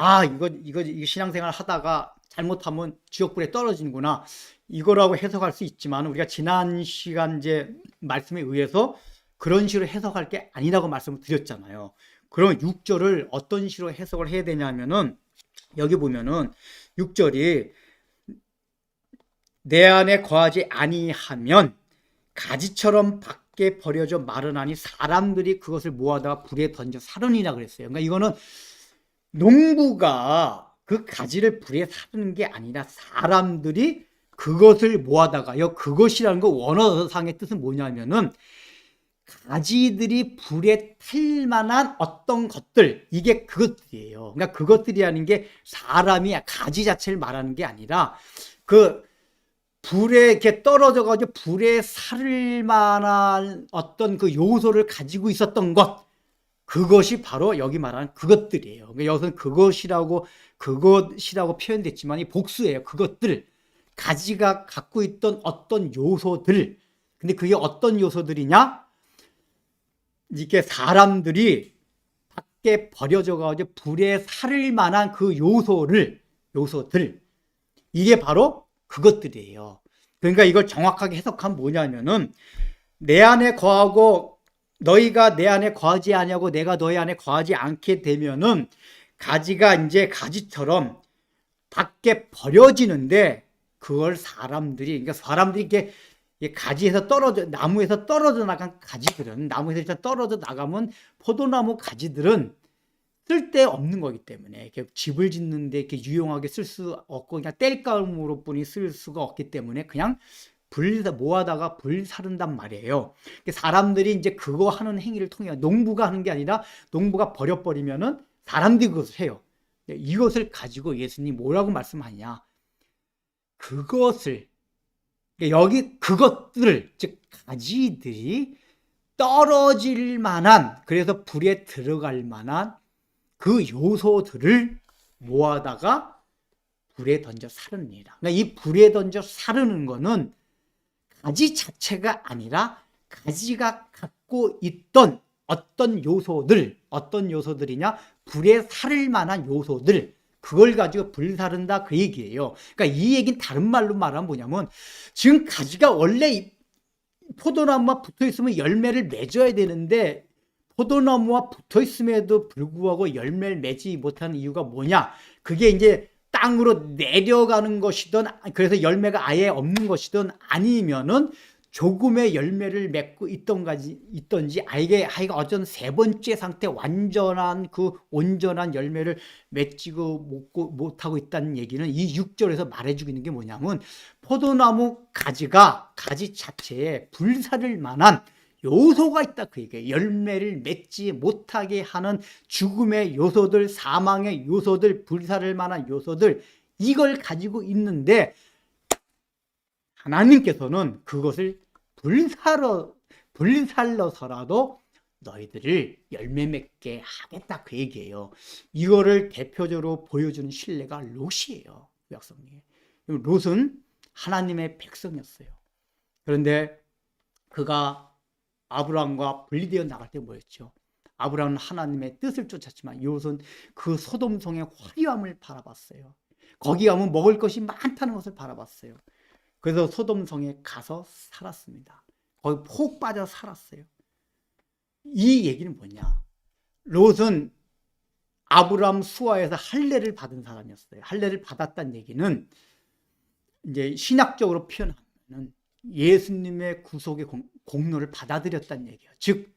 이거 신앙생활 하다가 잘못하면 지옥불에 떨어지는구나 이거라고 해석할 수 있지만 우리가 지난 시간 이제 말씀에 의해서 그런 식으로 해석할 게 아니라고 말씀을 드렸잖아요. 그럼 6절을 어떤 식으로 해석을 해야 되냐면은 여기 보면은 6절이 내 안에 거하지 아니하면 가지처럼 밖에 버려져 마르나니 사람들이 그것을 모아다가 불에 던져 사르니라 그랬어요. 그러니까 이거는 농부가 그 가지를 불에 사르는 게 아니라 사람들이 그것을 모아다가요. 그것이라는 거 원어상의 뜻은 뭐냐면은 가지들이 불에 탈 만한 어떤 것들, 이게 그것들이에요. 그러니까 그것들이라는 게 사람이 가지 자체를 말하는 게 아니라 그 불에 이렇게 떨어져가지고 불에 사를 만한 어떤 그 요소를 가지고 있었던 것, 그것이 바로 여기 말하는 그것들이에요. 그러니까 여기서는 그것이라고 표현됐지만 이 복수예요. 그것들, 가지가 갖고 있던 어떤 요소들. 근데 그게 어떤 요소들이냐? 이게 사람들이 밖에 버려져가지고 불에 사를 만한 그 요소들, 이게 바로 그것들이에요. 그러니까 이걸 정확하게 해석하면 뭐냐면은 내 안에 거하고 너희가 내 안에 거하지 아니하고 내가 너희 안에 거하지 않게 되면은 가지가 이제 가지처럼 밖에 버려지는데 그걸 사람들이 이렇게 가지에서 떨어져 나무에서 떨어져 나간 가지들은 나무에서 떨어져 나가면 포도나무 가지들은 쓸데없는 거기 때문에 이렇게 집을 짓는데 이렇게 유용하게 쓸 수 없고 그냥 땔감으로 뿐이 쓸 수가 없기 때문에 그냥 모아다가 불 사른단 말이에요. 사람들이 이제 그거 하는 행위를 통해 농부가 하는 게 아니라 농부가 버려버리면은 사람들이 그것을 해요. 이것을 가지고 예수님이 뭐라고 말씀하냐? 그것을 여기 그것들을 즉 가지들이 떨어질 만한 그래서 불에 들어갈 만한 그 요소들을 모아다가 불에 던져 사르니라. 그러니까 이 불에 던져 사르는 거는 가지 자체가 아니라 가지가 갖고 있던 어떤 요소들이냐? 불에 사를 만한 요소들, 그걸 가지고 불 사른다 그 얘기예요. 그러니까 이 얘기는 다른 말로 말하면 뭐냐면 지금 가지가 원래 포도나무와 붙어 있으면 열매를 맺어야 되는데 포도나무와 붙어 있음에도 불구하고 열매를 맺지 못하는 이유가 뭐냐? 그게 이제 땅으로 내려가는 것이든 그래서 열매가 아예 없는 것이든 아니면은 조금의 열매를 맺고 있던지 아예 어떤 세 번째 상태 완전한 그 온전한 열매를 맺지고 못하고 있다는 얘기는 이 6절에서 말해주고 있는 게 뭐냐면 포도나무 가지 자체에 불사를 만한 요소가 있다 그 얘기예요. 열매를 맺지 못하게 하는 죽음의 요소들, 사망의 요소들, 불사를 만한 요소들, 이걸 가지고 있는데 하나님께서는 그것을 불살러서라도 너희들을 열매 맺게 하겠다 그 얘기예요. 이거를 대표적으로 보여주는 신뢰가 롯이에요. 백성님. 롯은 하나님의 백성이었어요. 그런데 그가 아브라함과 분리되어 나갈 때 뭐였죠? 아브라함은 하나님의 뜻을 쫓았지만 롯은 그 소돔성의 화려함을 바라봤어요. 거기 가면 먹을 것이 많다는 것을 바라봤어요. 그래서 소돔성에 가서 살았습니다. 거기 푹 빠져 살았어요. 이 얘기는 뭐냐? 롯은 아브라함 수하에서 할례를 받은 사람이었어요. 할례를 받았다는 얘기는 이제 신학적으로 표현하면 예수님의 구속의 공로를 받아들였다는 얘기예요. 즉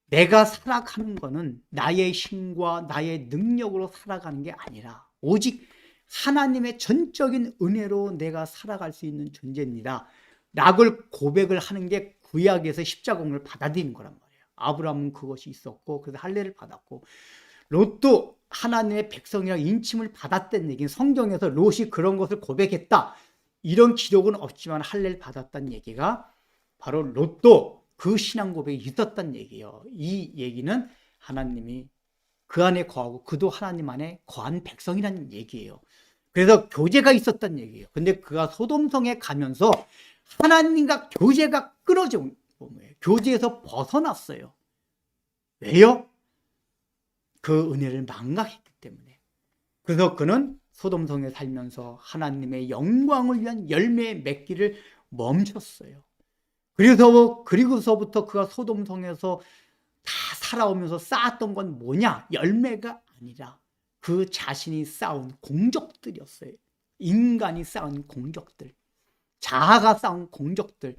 내가 살아가는 것은 나의 힘과 나의 능력으로 살아가는 게 아니라 오직 하나님의 전적인 은혜로 내가 살아갈 수 있는 존재입니다 라고 고백을 하는 게 구약에서 십자공을 받아들이는 거란 말이에요. 아브라함은 그것이 있었고 그래서 할례를 받았고 롯도 하나님의 백성이라고 인침을 받았다는 얘기는 성경에서 롯이 그런 것을 고백했다 이런 기록은 없지만 할례를 받았다는 얘기가 바로 롯도 그 신앙 고백이 있었다는 얘기예요. 이 얘기는 하나님이 그 안에 거하고 그도 하나님 안에 거한 백성이라는 얘기예요. 그래서 교제가 있었단 얘기예요. 근데 그가 소돔성에 가면서 하나님과 교제가 끊어진 거예요. 교제에서 벗어났어요. 왜요? 그 은혜를 망각했기 때문에. 그래서 그는 소돔성에 살면서 하나님의 영광을 위한 열매 맺기를 멈췄어요. 그리고서부터 그가 소돔성에서 다 살아오면서 쌓았던 건 뭐냐? 열매가 아니라 그 자신이 쌓은 공적들이었어요. 인간이 쌓은 공적들, 자아가 쌓은 공적들.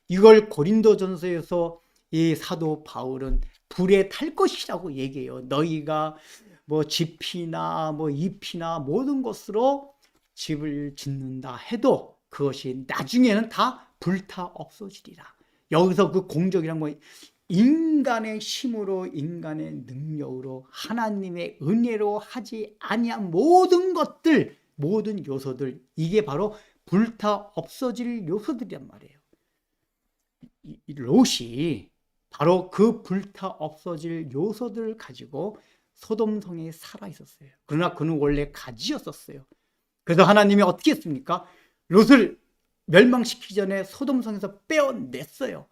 이걸 고린도전서에서 이 사도 바울은 불에 탈 것이라고 얘기해요. 너희가 뭐 집이나 뭐 잎이나 모든 것으로 집을 짓는다 해도 그것이 나중에는 다 불타 없어지리라. 여기서 그 공적이란 뭐 인간의 힘으로, 인간의 능력으로, 하나님의 은혜로 하지 아니한 모든 것들, 모든 요소들, 이게 바로 불타 없어질 요소들이란 말이에요. 롯이 바로 그 불타 없어질 요소들을 가지고 소돔성에 살아 있었어요. 그러나 그는 원래 가지였었어요. 그래서 하나님이 어떻게 했습니까? 롯을 멸망시키기 전에 소돔성에서 빼어냈어요.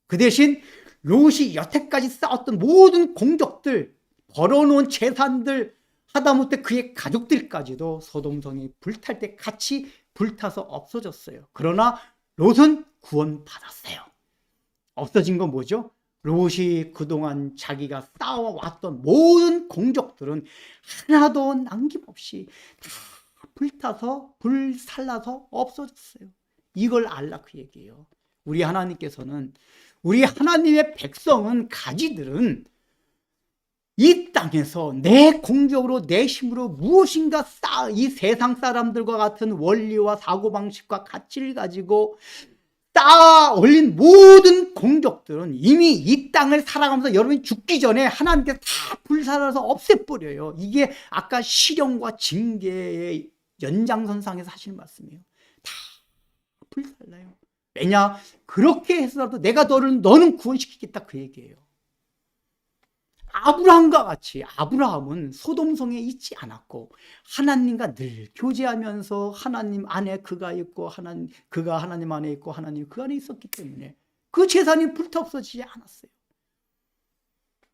그 대신 롯이 여태까지 쌓았던 모든 공적들, 벌어놓은 재산들, 하다못해 그의 가족들까지도 소돔성이 불탈 때 같이 불타서 없어졌어요. 그러나 롯은 구원받았어요. 없어진 건 뭐죠? 롯이 그동안 자기가 쌓아왔던 모든 공적들은 하나도 남김없이 다 불타서 불살라서 없어졌어요. 이걸 알라 그 얘기예요. 우리 하나님께서는, 우리 하나님의 백성은, 가지들은 이 땅에서 내 공적으로, 내 힘으로 무엇인가 이 세상 사람들과 같은 원리와 사고방식과 가치를 가지고 쌓아 올린 모든 공적들은 이미 이 땅을 살아가면서 여러분이 죽기 전에 하나님께서 다 불살라서 없애버려요. 이게 아까 시련과 징계의 연장선상에서 하시는 말씀이에요. 다 불살라요. 왜냐? 그렇게 해서라도 내가 너는 구원시키겠다 그 얘기예요. 아브라함과 같이 아브라함은 소돔성에 있지 않았고 하나님과 늘 교제하면서 하나님 안에 그가 있고 그가 하나님 안에 있고 하나님 그 안에 있었기 때문에 그 재산이 불타 없어지지 않았어요.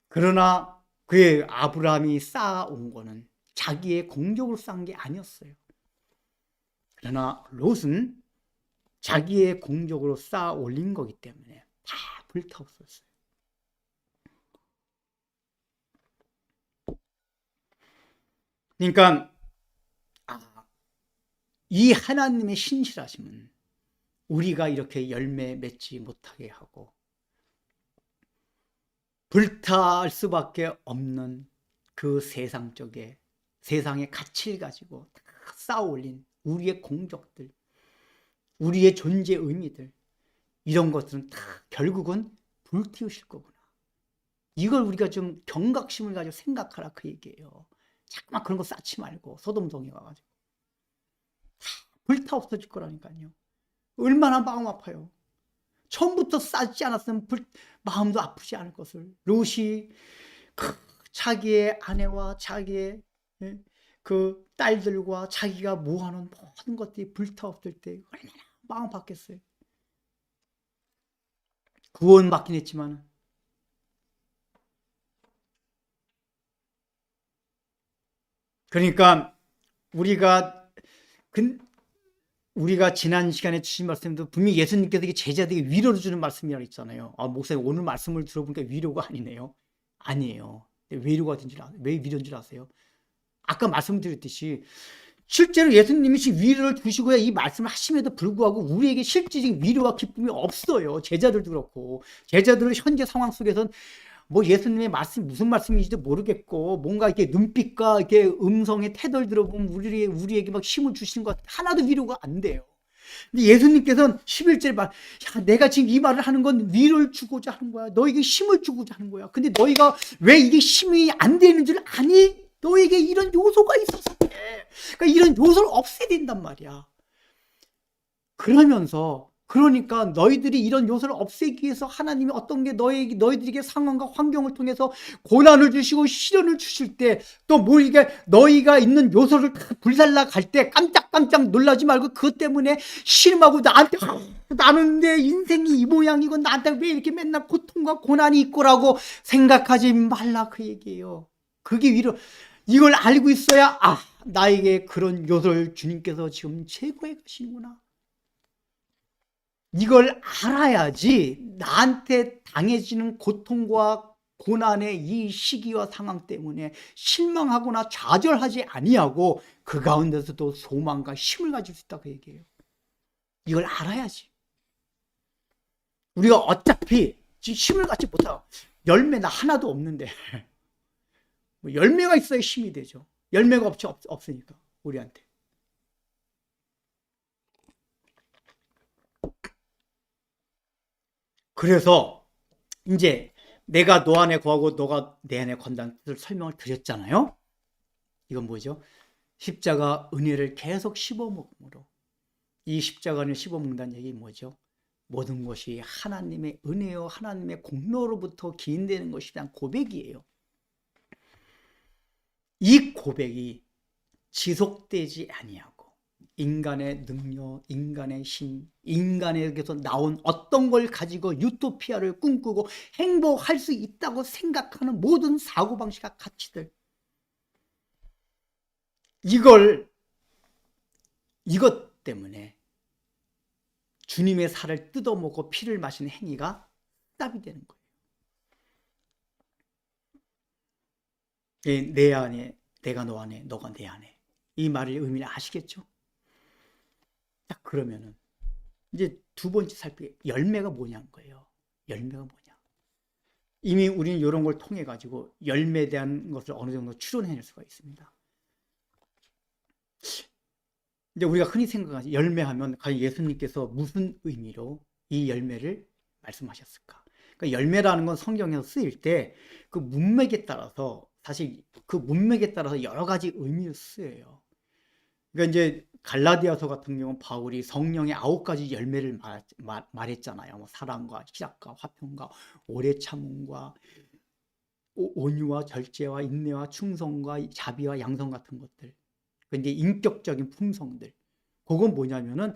그러나 그의 아브라함이 쌓아온 거는 자기의 공적으로 쌓은 게 아니었어요. 그러나 롯은 자기의 공적으로 쌓아 올린 거기 때문에 다 불타 없었어요. 그러니까 이 하나님의 신실하심은 우리가 이렇게 열매 맺지 못하게 하고 불탈 수밖에 없는 그 세상의 가치를 가지고 다 쌓아 올린 우리의 공적들, 우리의 존재 의미들, 이런 것들은 다 결국은 불태우실 거구나. 이걸 우리가 좀 경각심을 가지고 생각하라 그 얘기예요. 자꾸만 그런 거 쌓지 말고 소돔성에 와가지고 다 불타 없어질 거라니까요. 얼마나 마음 아파요. 처음부터 쌓지 않았으면 마음도 아프지 않을 것을. 롯이 자기의 아내와 자기의 그 딸들과 자기가 모아놓은 모든 것들이 불타 없을 때 얼마나 마음 아팠겠어요. 구원받긴 했지만 그러니까 우리가 지난 시간에 주신 말씀도 분명히 예수님께서 제자들에게 위로를 주는 말씀이라고 했잖아요. 목사님 오늘 말씀을 들어보니까 위로가 아니네요. 아니에요. 왜 위로인 줄 아세요? 아까 말씀드렸듯이 실제로 예수님이 위로를 주시고야 이 말씀을 하심에도 불구하고 우리에게 실질적인 위로와 기쁨이 없어요. 제자들도 그렇고. 제자들은 현재 상황 속에서는 뭐 예수님의 말씀이 무슨 말씀인지도 모르겠고 뭔가 이렇게 눈빛과 이렇게 음성의 태도를 들어보면 우리에게 막 힘을 주시는 것 하나도 위로가 안 돼요. 근데 예수님께서는 11절에 내가 지금 이 말을 하는 건 위로를 주고자 하는 거야. 너에게 힘을 주고자 하는 거야. 근데 너희가 왜 이게 힘이 안 되는 줄 아니? 너에게 이런 요소가 있어서 그래. 그러니까 이런 요소를 없애야 된단 말이야. 그러면서 그러니까 너희들이 이런 요소를 없애기 위해서 하나님이 어떤 게 너희들에게 상황과 환경을 통해서 고난을 주시고 시련을 주실 때 또 뭐 이게 너희가 있는 요소를 다 불살라 갈 때 깜짝깜짝 놀라지 말고 그것 때문에 실망하고 나한테 나는 내 인생이 이 모양이고 나한테 왜 이렇게 맨날 고통과 고난이 있고라고 생각하지 말라 그 얘기예요. 그게 위로 이걸 알고 있어야 나에게 그런 요소를 주님께서 지금 제거해 가시는구나. 이걸 알아야지 나한테 당해지는 고통과 고난의 이 시기와 상황 때문에 실망하거나 좌절하지 아니하고 그 가운데서도 소망과 힘을 가질 수 있다 그 얘기예요. 이걸 알아야지. 우리가 어차피 힘을 갖지 못하고 열매나 하나도 없는데 열매가 있어야 힘이 되죠. 열매가 없으니까 우리한테. 그래서 이제 내가 너 안에 거하고 너가 내 안에 건다는 뜻을 설명을 드렸잖아요. 이건 뭐죠? 십자가 은혜를 계속 씹어먹음으로. 이 십자가 은혜를 씹어먹는다는 얘기 뭐죠? 모든 것이 하나님의 은혜요 하나님의 공로로부터 기인되는 것에 대한 고백이에요. 이 고백이 지속되지 아니하고 인간의 능력, 인간의 힘, 인간에게서 나온 어떤 걸 가지고 유토피아를 꿈꾸고 행복할 수 있다고 생각하는 모든 사고방식과 가치들, 이것 때문에 주님의 살을 뜯어먹고 피를 마시는 행위가 답이 되는 거예요. 내 안에, 내가 너 안에, 너가 내 안에. 이 말의 의미를 아시겠죠? 자, 그러면은 이제 두 번째 살피 열매가 뭐냐는 거예요. 열매가 뭐냐? 이미 우리는 이런 걸 통해 가지고 열매에 대한 것을 어느 정도 추론해낼 수가 있습니다. 이제 우리가 흔히 생각하지 열매하면 과연 예수님께서 무슨 의미로 이 열매를 말씀하셨을까? 그러니까 열매라는 건 성경에서 쓰일 때 그 문맥에 따라서 사실 그 문맥에 따라서 여러 가지 의미를 쓰여요. 그러니까 이제 갈라디아서 같은 경우는 바울이 성령의 9가지 열매를 말했잖아요. 뭐 사랑과 희락과 화평과 오래 참음과 온유와 절제와 인내와 충성과 자비와 양성 같은 것들. 근데 인격적인 품성들. 그건 뭐냐면은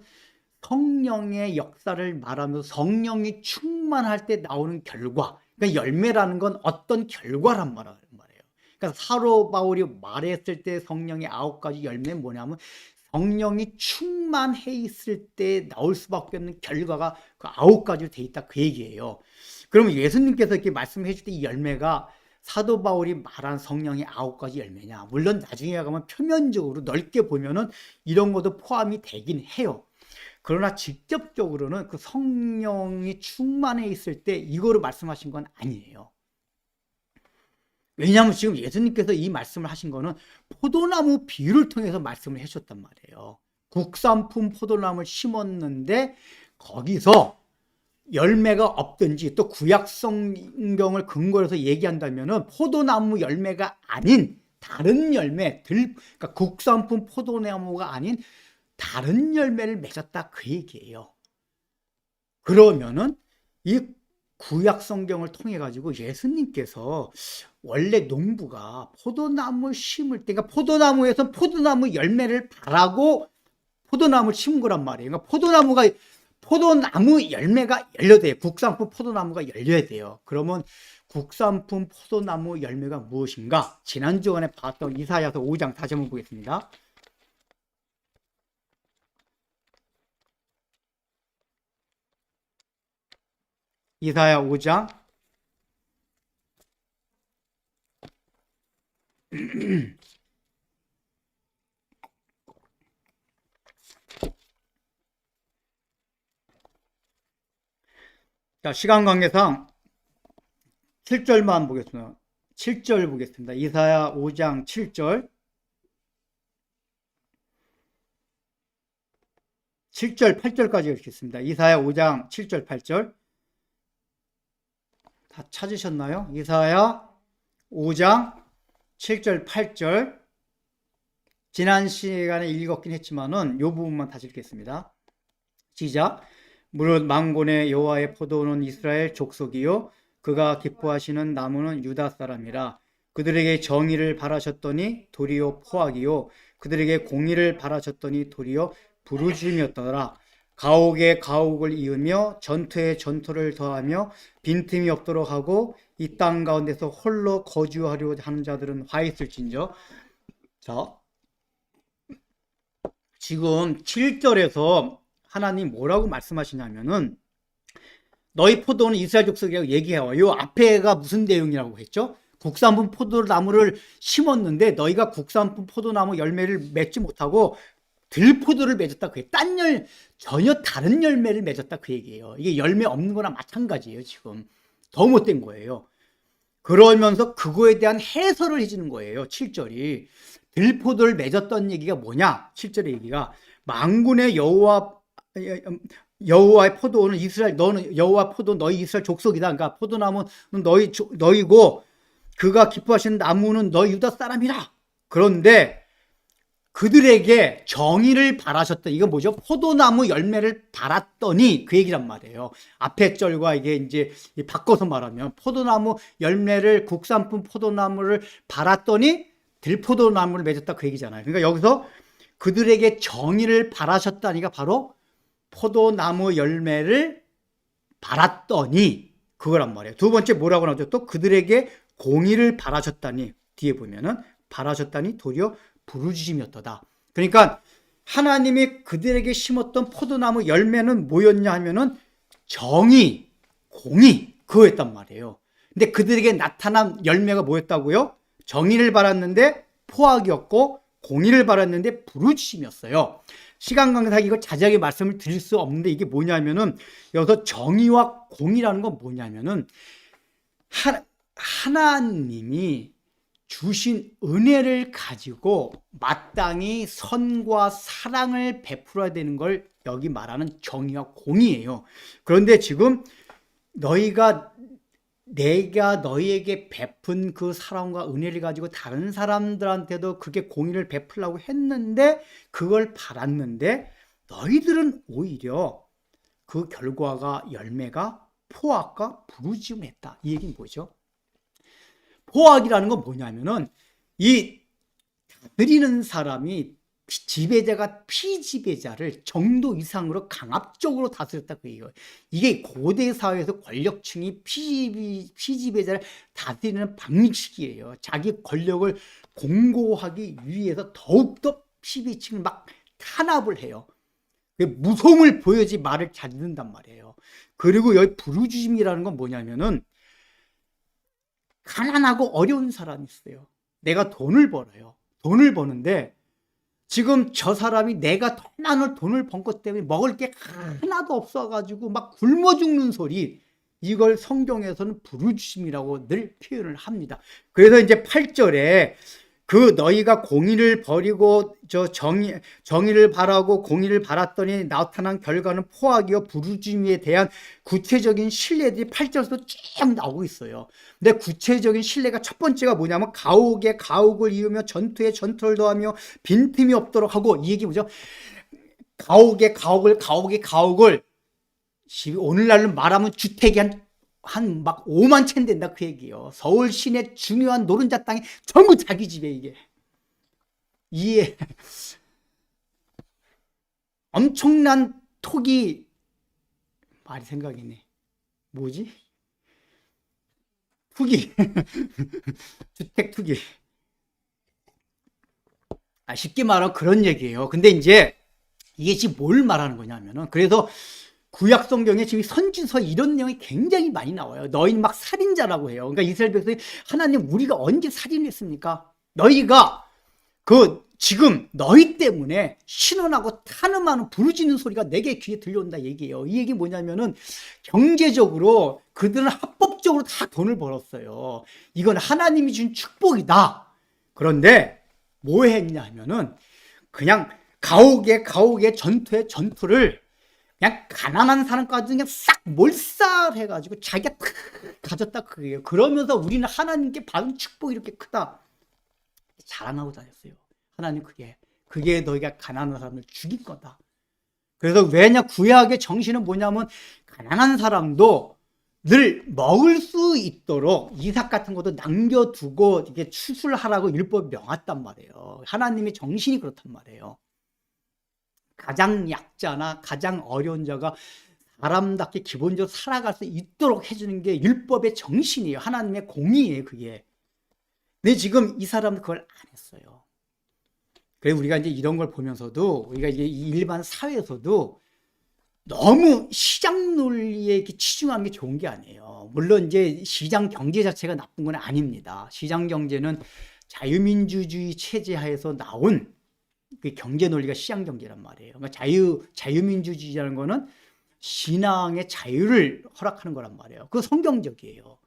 성령의 역사를 말하면서 성령이 충만할 때 나오는 결과. 그러니까 열매라는 건 어떤 결과란 말이에요. 그러니까 사도 바울이 말했을 때 성령의 9가지 열매는 뭐냐면 성령이 충만해 있을 때 나올 수밖에 없는 결과가 그 9가지로 돼 있다 그 얘기예요. 그러면 예수님께서 이렇게 말씀해 주실 때 이 열매가 사도 바울이 말한 성령의 9가지 열매냐? 물론 나중에 가면 표면적으로 넓게 보면은 이런 것도 포함이 되긴 해요. 그러나 직접적으로는 그 성령이 충만해 있을 때 이거를 말씀하신 건 아니에요. 왜냐하면 지금 예수님께서 이 말씀을 하신 거는 포도나무 비유를 통해서 말씀을 해주셨단 말이에요. 국산품 포도나무를 심었는데 거기서 열매가 없든지 또 구약 성경을 근거로 해서 얘기한다면은 포도나무 열매가 아닌 다른 열매들, 그러니까 국산품 포도나무가 아닌 다른 열매를 맺었다 그 얘기예요. 그러면은 이 구약 성경을 통해 가지고 예수님께서 원래 농부가 포도나무 심을 때, 그러니까 포도나무에서 포도나무 열매를 바라고 포도나무를 심은 거란 말이에요. 그러니까 포도나무 열매가 열려야 돼요. 국산품 포도나무가 열려야 돼요. 그러면 국산품 포도나무 열매가 무엇인가? 지난 주간에 봤던 이사야서 5장 다시 한번 보겠습니다. 이사야 5장 자, 시간 관계상 7절만 보겠습니다. 7절 보겠습니다. 이사야 5장 7절 7절 8절까지 읽겠습니다. 이사야 5장 7절 8절 다 찾으셨나요? 이사야 5장 7절 8절 지난 시간에 읽었긴 했지만은 이 부분만 다시 읽겠습니다. 시작. 무릇 만군의 여호와의 포도는 이스라엘 족속이요 그가 기뻐하시는 나무는 유다 사람이라. 그들에게 정의를 바라셨더니 도리어 포악이요 그들에게 공의를 바라셨더니 도리어 부르짖음이었더라. 가옥에 가옥을 이으며 전투에 전투를 더하며 빈틈이 없도록 하고 이 땅 가운데서 홀로 거주하려 하는 자들은 화 있을진저. 자, 지금 7절에서 하나님 뭐라고 말씀하시냐면은 너희 포도는 이스라엘 족속이라고 얘기해요. 요 앞에가 무슨 내용이라고 했죠? 국산품 포도나무를 심었는데 너희가 국산품 포도나무 열매를 맺지 못하고 들포도를 맺었다 그 얘기. 전혀 다른 열매를 맺었다 그 얘기예요. 이게 열매 없는 거나 마찬가지예요. 지금 더 못된 거예요. 그러면서 그거에 대한 해설을 해주는 거예요. 7절이 들포도를 맺었던 얘기가 뭐냐? 7절의 얘기가 만군의 여호와의 포도는 이스라엘, 너는 여호와 포도 너희 이스라엘 족속이다. 그러니까 포도나무는 너희고 그가 기뻐하시는 나무는 너희 유다 사람이라. 그런데 그들에게 정의를 바라셨다. 이건 뭐죠? 포도나무 열매를 바랐더니 그 얘기란 말이에요. 앞에 절과 이게 이제 바꿔서 말하면 포도나무 열매를 국산품 포도나무를 바랐더니 들포도나무를 맺었다 그 얘기잖아요. 그러니까 여기서 그들에게 정의를 바라셨다니까 바로 포도나무 열매를 바랐더니 그거란 말이에요. 두 번째 뭐라고 나오죠? 또 그들에게 공의를 바라셨다니 뒤에 보면은 바라셨다니 도리어 부르짖음이었다. 그러니까 하나님이 그들에게 심었던 포도나무 열매는 뭐였냐 하면은 정의, 공의 그거였단 말이에요. 근데 그들에게 나타난 열매가 뭐였다고요? 정의를 바랐는데 포악이었고 공의를 바랐는데 부르짖음이었어요. 시간 관계상 이거 자세하게 말씀을 드릴 수 없는데 이게 뭐냐면은 여기서 정의와 공의라는 건 뭐냐면은 하나님이 주신 은혜를 가지고 마땅히 선과 사랑을 베풀어야 되는 걸 여기 말하는 정의와 공의예요. 그런데 지금 내가 너희에게 베푼 그 사랑과 은혜를 가지고 다른 사람들한테도 그게 공의를 베풀려고 했는데 그걸 바랐는데 너희들은 오히려 그 결과가 열매가 포악과 부르짖음했다. 이 얘기는 뭐죠? 포악이라는 건 뭐냐면은 이 다스리는 사람이 지배자가 피지배자를 정도 이상으로 강압적으로 다스렸다 그 얘기예요. 이게 고대 사회에서 권력층이 피지배자를 다스리는 방식이에요. 자기 권력을 공고하기 위해서 더욱더 피지층을 막 탄압을 해요. 무서움을 보여야지 말을 잘 듣는단 말이에요. 그리고 여기 부르짖음이라는 건 뭐냐면은 가난하고 어려운 사람이 있어요. 내가 돈을 벌어요. 돈을 버는데 지금 저 사람이 내가 더 많은 돈을 번 것 때문에 먹을 게 하나도 없어가지고 막 굶어 죽는 소리, 이걸 성경에서는 부르짖음이라고 늘 표현을 합니다. 그래서 이제 8절에 그 너희가 공의를 버리고 정의를 바라고 공의를 바랐더니 나타난 결과는 포악이요 부르짖음에 대한 구체적인 신뢰들이 8절에서 쭉 나오고 있어요. 근데 구체적인 신뢰가 첫 번째가 뭐냐면 가옥에 가옥을 이으며 전투에 전투를 더하며 빈틈이 없도록 하고, 이 얘기 뭐죠? 가옥에 가옥을 오늘날로 말하면 주택이 한 막 5만 채 된다 그 얘기예요. 서울 시내 중요한 노른자 땅이 전부 자기 집에 이게. 이에 엄청난 토기, 말이 생각이네. 뭐지? 투기. 주택 투기. 쉽게 말하면 그런 얘기예요. 근데 이제 이게 지금 뭘 말하는 거냐면은, 그래서 구약 성경에 지금 선지서 이런 내용이 굉장히 많이 나와요. 너희는 막 살인자라고 해요. 그러니까 이스라엘 백성이 하나님 우리가 언제 살인했습니까? 너희가 지금 너희 때문에 신원하고 탄음하는 부르짖는 소리가 내게 귀에 들려온다 얘기예요. 이 얘기 뭐냐면은 경제적으로 그들은 합법적으로 다 돈을 벌었어요. 이건 하나님이 준 축복이다. 그런데 뭐 했냐 하면은 그냥 가옥에 전투에 전투를 그냥 가난한 사람까지 그냥 싹 몰살해가지고 자기가 탁 가졌다 그게요. 그러면서 우리는 하나님께 받은 축복이 이렇게 크다 자랑하고 다녔어요. 하나님 그게 너희가 가난한 사람을 죽일 거다. 그래서 왜냐 구약의 정신은 뭐냐면 가난한 사람도 늘 먹을 수 있도록 이삭 같은 것도 남겨두고 이게 추수하라고 율법 명했단 말이에요. 하나님의 정신이 그렇단 말이에요. 가장 약자나 가장 어려운 자가 사람답게 기본적으로 살아갈 수 있도록 해주는 게 율법의 정신이에요. 하나님의 공의예요, 그게. 근데 지금 이 사람은 그걸 안 했어요. 그래서 우리가 이제 이런 걸 보면서도 우리가 이제 일반 사회에서도 너무 시장 논리에 이렇게 치중하는 게 좋은 게 아니에요. 물론 이제 시장 경제 자체가 나쁜 건 아닙니다. 시장 경제는 자유민주주의 체제 하에서 나온 그 경제 논리가 시장 경제란 말이에요. 그러니까 자유민주주의라는 거는 신앙의 자유를 허락하는 거란 말이에요. 그거 성경적이에요.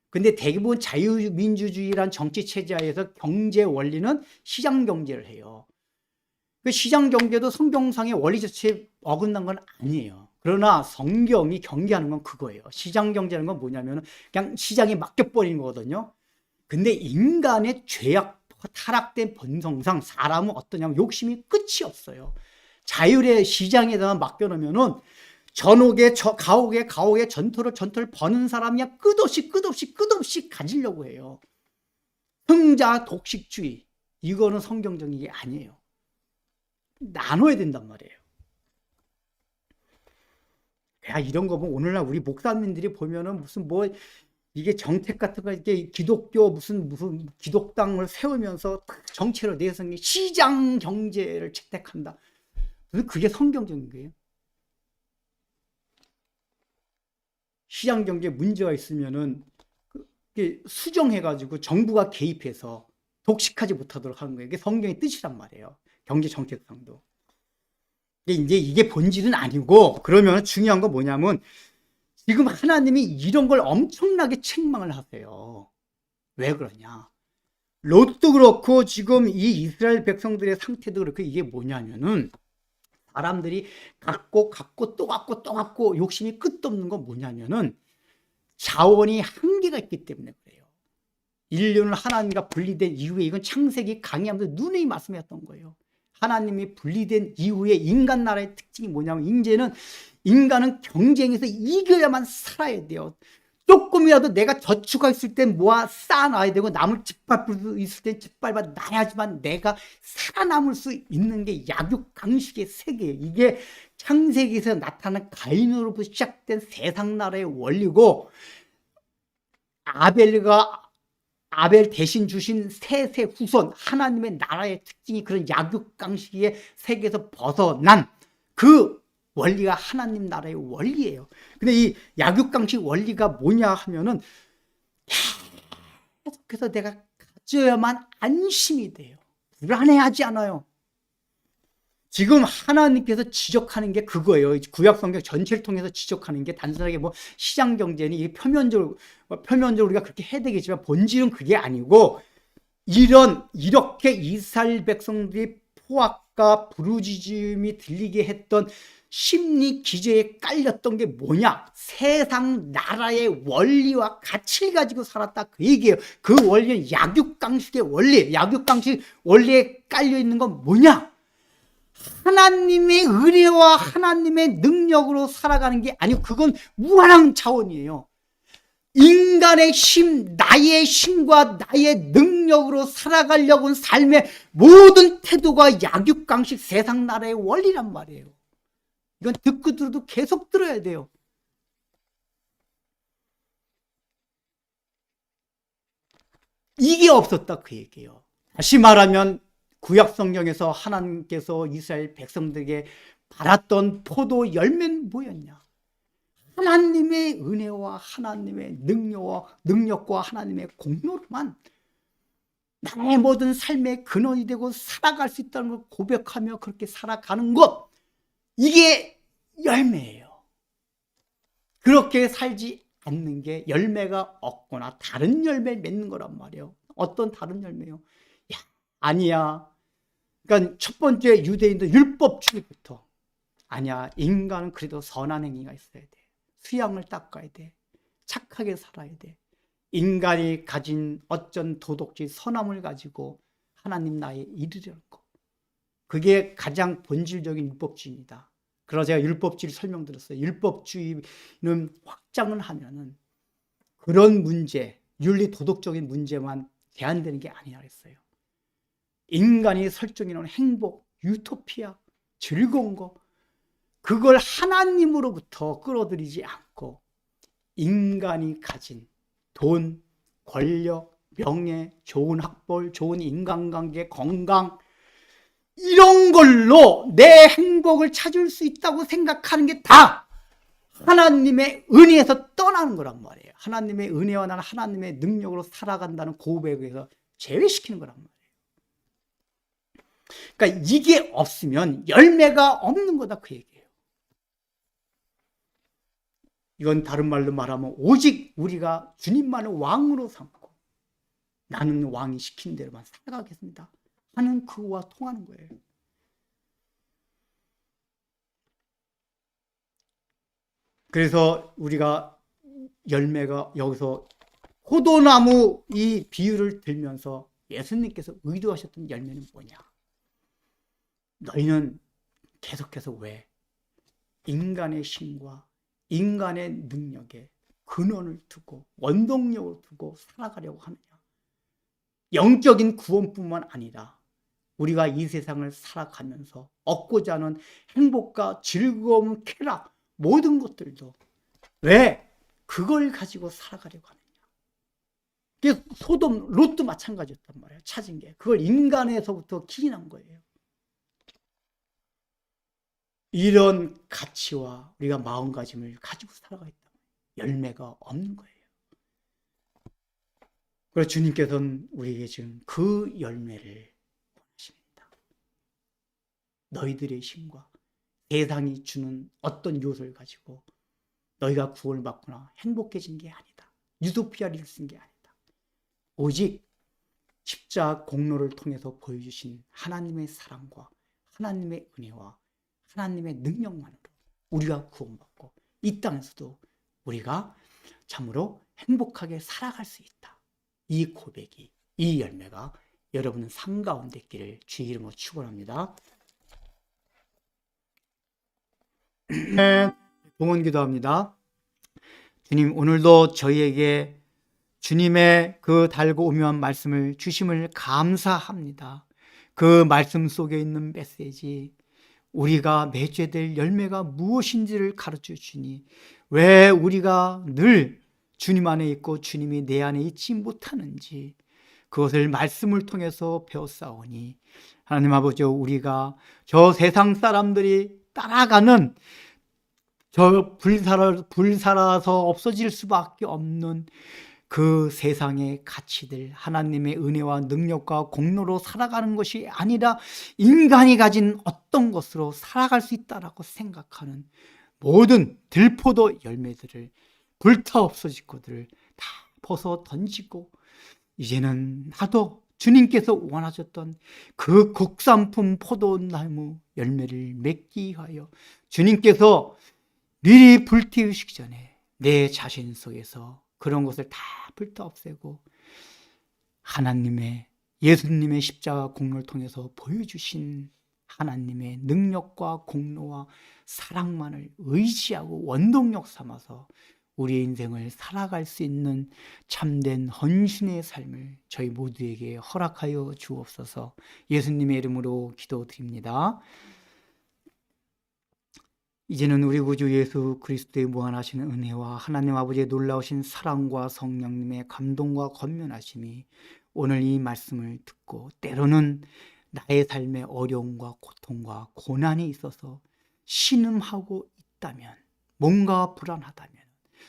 근데 대부분 자유민주주의란 정치 체제 하에서 경제 원리는 시장 경제를 해요. 그 시장 경제도 성경상의 원리 자체에 어긋난 건 아니에요. 그러나 성경이 경계하는 건 그거예요. 시장 경제라는 건 뭐냐면 그냥 시장에 맡겨버리는 거거든요. 근데 인간의 죄악, 타락된 본성상 사람은 어떠냐면 욕심이 끝이 없어요. 자율의 시장에다가 맡겨놓으면은 전옥에 가옥에 전토를 버는 사람이야 끝없이 가지려고 해요. 흥자 독식주의, 이거는 성경적인 게 아니에요. 나눠야 된단 말이에요. 야, 이런 거 보면 오늘날 우리 목사님들이 보면은 무슨 뭐 이게 정책 같은 거 이게 기독교 무슨 기독당을 세우면서 정책을 내세운 게 시장 경제를 채택한다. 그게 성경적인 거예요. 시장 경제에 문제가 있으면은 수정해가지고 정부가 개입해서 독식하지 못하도록 하는 거예요. 이게 성경의 뜻이란 말이에요. 경제 정책상도. 이제 이게 본질은 아니고, 그러면 중요한 건 뭐냐면 지금 하나님이 이런 걸 엄청나게 책망을 하세요. 왜 그러냐? 롯도 그렇고 지금 이 이스라엘 백성들의 상태도 그렇고 이게 뭐냐면은 사람들이 갖고 또 갖고 욕심이 끝도 없는 건 뭐냐면은 자원이 한계가 있기 때문에 그래요. 인류는 하나님과 분리된 이후에 이건 창세기 강의하면서 누누이 말씀했던 거예요. 하나님이 분리된 이후에 인간 나라의 특징이 뭐냐면 이제는 인간은 경쟁에서 이겨야만 살아야 돼요. 조금이라도 내가 저축할 수 있을 땐 모아 쌓아놔야 되고 남을 짓밟을 수 있을 땐 짓밟아 놔야지만 내가 살아남을 수 있는 게 약육강식의 세계예요. 이게 창세기에서 나타난 가인으로부터 시작된 세상 나라의 원리고 아벨 대신 주신 셋의 후손 하나님의 나라의 특징이 그런 약육강식의 세계에서 벗어난 그 원리가 하나님 나라의 원리예요. 근데 이 약육강식 원리가 뭐냐 하면은 계속해서 내가 가져야만 안심이 돼요. 불안해하지 않아요. 지금 하나님께서 지적하는 게 그거예요. 구약성경 전체를 통해서 지적하는 게 단순하게 뭐 시장 경제니 표면적으로 우리가 그렇게 해야 되겠지만 본질은 그게 아니고 이렇게 이스라엘 백성들이 포악과 부르짖음이 들리게 했던 심리 기저에 깔렸던 게 뭐냐? 세상 나라의 원리와 가치를 가지고 살았다 그 얘기예요. 그 원리는 약육강식의 원리, 약육강식 원리에 깔려 있는 건 뭐냐? 하나님의 은혜와 하나님의 능력으로 살아가는 게 아니고 그건 무한한 차원이에요. 인간의 힘, 나의 힘과 나의 능력으로 살아가려고 하는 삶의 모든 태도가 약육강식 세상 나라의 원리란 말이에요. 이건 듣고 들어도 계속 들어야 돼요. 이게 없었다 그 얘기예요. 다시 말하면 구약 성경에서 하나님께서 이스라엘 백성들에게 바랐던 포도 열매는 뭐였냐? 하나님의 은혜와 하나님의 능력과 하나님의 공로로만 나의 모든 삶의 근원이 되고 살아갈 수 있다는 걸 고백하며 그렇게 살아가는 것, 이게 열매예요. 그렇게 살지 않는 게 열매가 없거나 다른 열매를 맺는 거란 말이에요. 어떤 다른 열매요? 야, 아니야. 그러니까 첫 번째 유대인도 율법주의부터 아니야. 인간은 그래도 선한 행위가 있어야 돼. 수양을 닦아야 돼. 착하게 살아야 돼. 인간이 가진 어쩐 도덕적 선함을 가지고 하나님 나라에 이르려는 거. 그게 가장 본질적인 율법주의입니다. 그래서 제가 율법주의 설명드렸어요. 율법주의는 확장을 하면은 그런 문제, 윤리 도덕적인 문제만 제한되는 게 아니라 했어요. 인간이 설정해놓은 행복, 유토피아, 즐거운 거, 그걸 하나님으로부터 끌어들이지 않고 인간이 가진 돈, 권력, 명예, 좋은 학벌, 좋은 인간관계, 건강, 이런 걸로 내 행복을 찾을 수 있다고 생각하는 게 다 하나님의 은혜에서 떠나는 거란 말이에요. 하나님의 은혜와 나는 하나님의 능력으로 살아간다는 고백에서 제외시키는 거란 말이에요. 그러니까 이게 없으면 열매가 없는 거다, 그 얘기예요. 이건 다른 말로 말하면 오직 우리가 주님만을 왕으로 삼고 나는 왕이 시킨 대로만 살아가겠습니다 하는 그거와 통하는 거예요. 그래서 우리가 열매가 여기서 포도나무 이 비유를 들면서 예수님께서 의도하셨던 열매는 뭐냐? 너희는 계속해서 왜 인간의 힘과 인간의 능력에 근원을 두고 원동력을 두고 살아가려고 하느냐? 영적인 구원뿐만 아니라 우리가 이 세상을 살아가면서 얻고자 하는 행복과 즐거움, 쾌락, 모든 것들도 왜 그걸 가지고 살아가려고 하느냐? 소돔, 롯도 마찬가지였단 말이에요. 찾은 게 그걸 인간에서부터 기인한 거예요. 이런 가치와 우리가 마음가짐을 가지고 살아가 있다. 열매가 없는 거예요. 그래서 주님께서는 우리에게 지금 그 열매를 원하십니다. 너희들의 힘과 세상이 주는 어떤 요소를 가지고 너희가 구원을 받거나 행복해진 게 아니다. 유토피아를 쓴 게 아니다. 오직 십자가 공로를 통해서 보여주신 하나님의 사랑과 하나님의 은혜와 하나님의 능력만으로 우리가 구원받고 이 땅에서도 우리가 참으로 행복하게 살아갈 수 있다. 이 고백이, 이 열매가 여러분은 삶 가운데 있기를 주의 이름으로 축원합니다. 봉헌 기도합니다. 주님, 오늘도 저희에게 주님의 그 달고 오묘한 말씀을 주심을 감사합니다. 그 말씀 속에 있는 메시지, 우리가 맺어야 될 열매가 무엇인지를 가르쳐 주니 왜 우리가 늘 주님 안에 있고 주님이 내 안에 있지 못하는지 그것을 말씀을 통해서 배웠사오니 하나님 아버지, 우리가 저 세상 사람들이 따라가는 저 불살아서 없어질 수밖에 없는 그 세상의 가치들, 하나님의 은혜와 능력과 공로로 살아가는 것이 아니라 인간이 가진 어떤 것으로 살아갈 수 있다라고 생각하는 모든 들포도 열매들을, 불타 없어질 것들을 다 벗어 던지고 이제는 나도 주님께서 원하셨던 그 국산품 포도나무 열매를 맺기 위하여 주님께서 미리 불태우시기 전에 내 자신 속에서 그런 것을 다 불타 없애고 하나님의, 예수님의 십자가 공로를 통해서 보여주신 하나님의 능력과 공로와 사랑만을 의지하고 원동력 삼아서 우리의 인생을 살아갈 수 있는 참된 헌신의 삶을 저희 모두에게 허락하여 주옵소서. 예수님의 이름으로 기도드립니다. 이제는 우리 구주 예수 그리스도의 무한하신 은혜와 하나님 아버지의 놀라우신 사랑과 성령님의 감동과 권면하심이 오늘 이 말씀을 듣고 때로는 나의 삶에 어려움과 고통과 고난이 있어서 신음하고 있다면, 뭔가 불안하다면,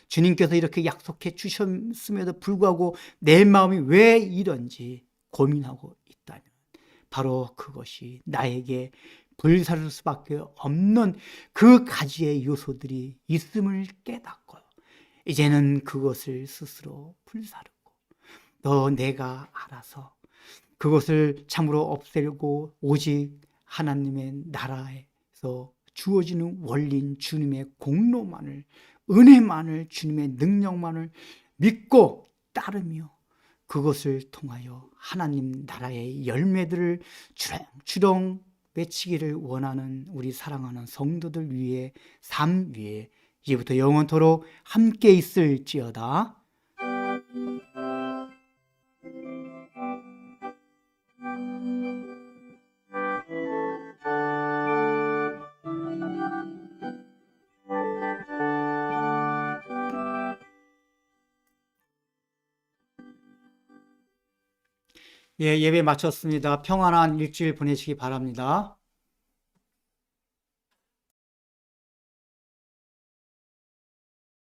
주님께서 이렇게 약속해 주셨음에도 불구하고 내 마음이 왜 이런지 고민하고 있다면 바로 그것이 나에게 불사를 수밖에 없는 그 가지의 요소들이 있음을 깨닫고 이제는 그것을 스스로 불사르고 너 내가 알아서 그것을 참으로 없애려고 오직 하나님의 나라에서 주어지는 원리인 주님의 공로만을, 은혜만을, 주님의 능력만을 믿고 따르며 그것을 통하여 하나님 나라의 열매들을 주렁주렁 맺히기를 원하는 우리 사랑하는 성도들 위해 삶 위에 이제부터 영원토록 함께 있을지어다. 예, 예배 마쳤습니다. 평안한 일주일 보내시기 바랍니다.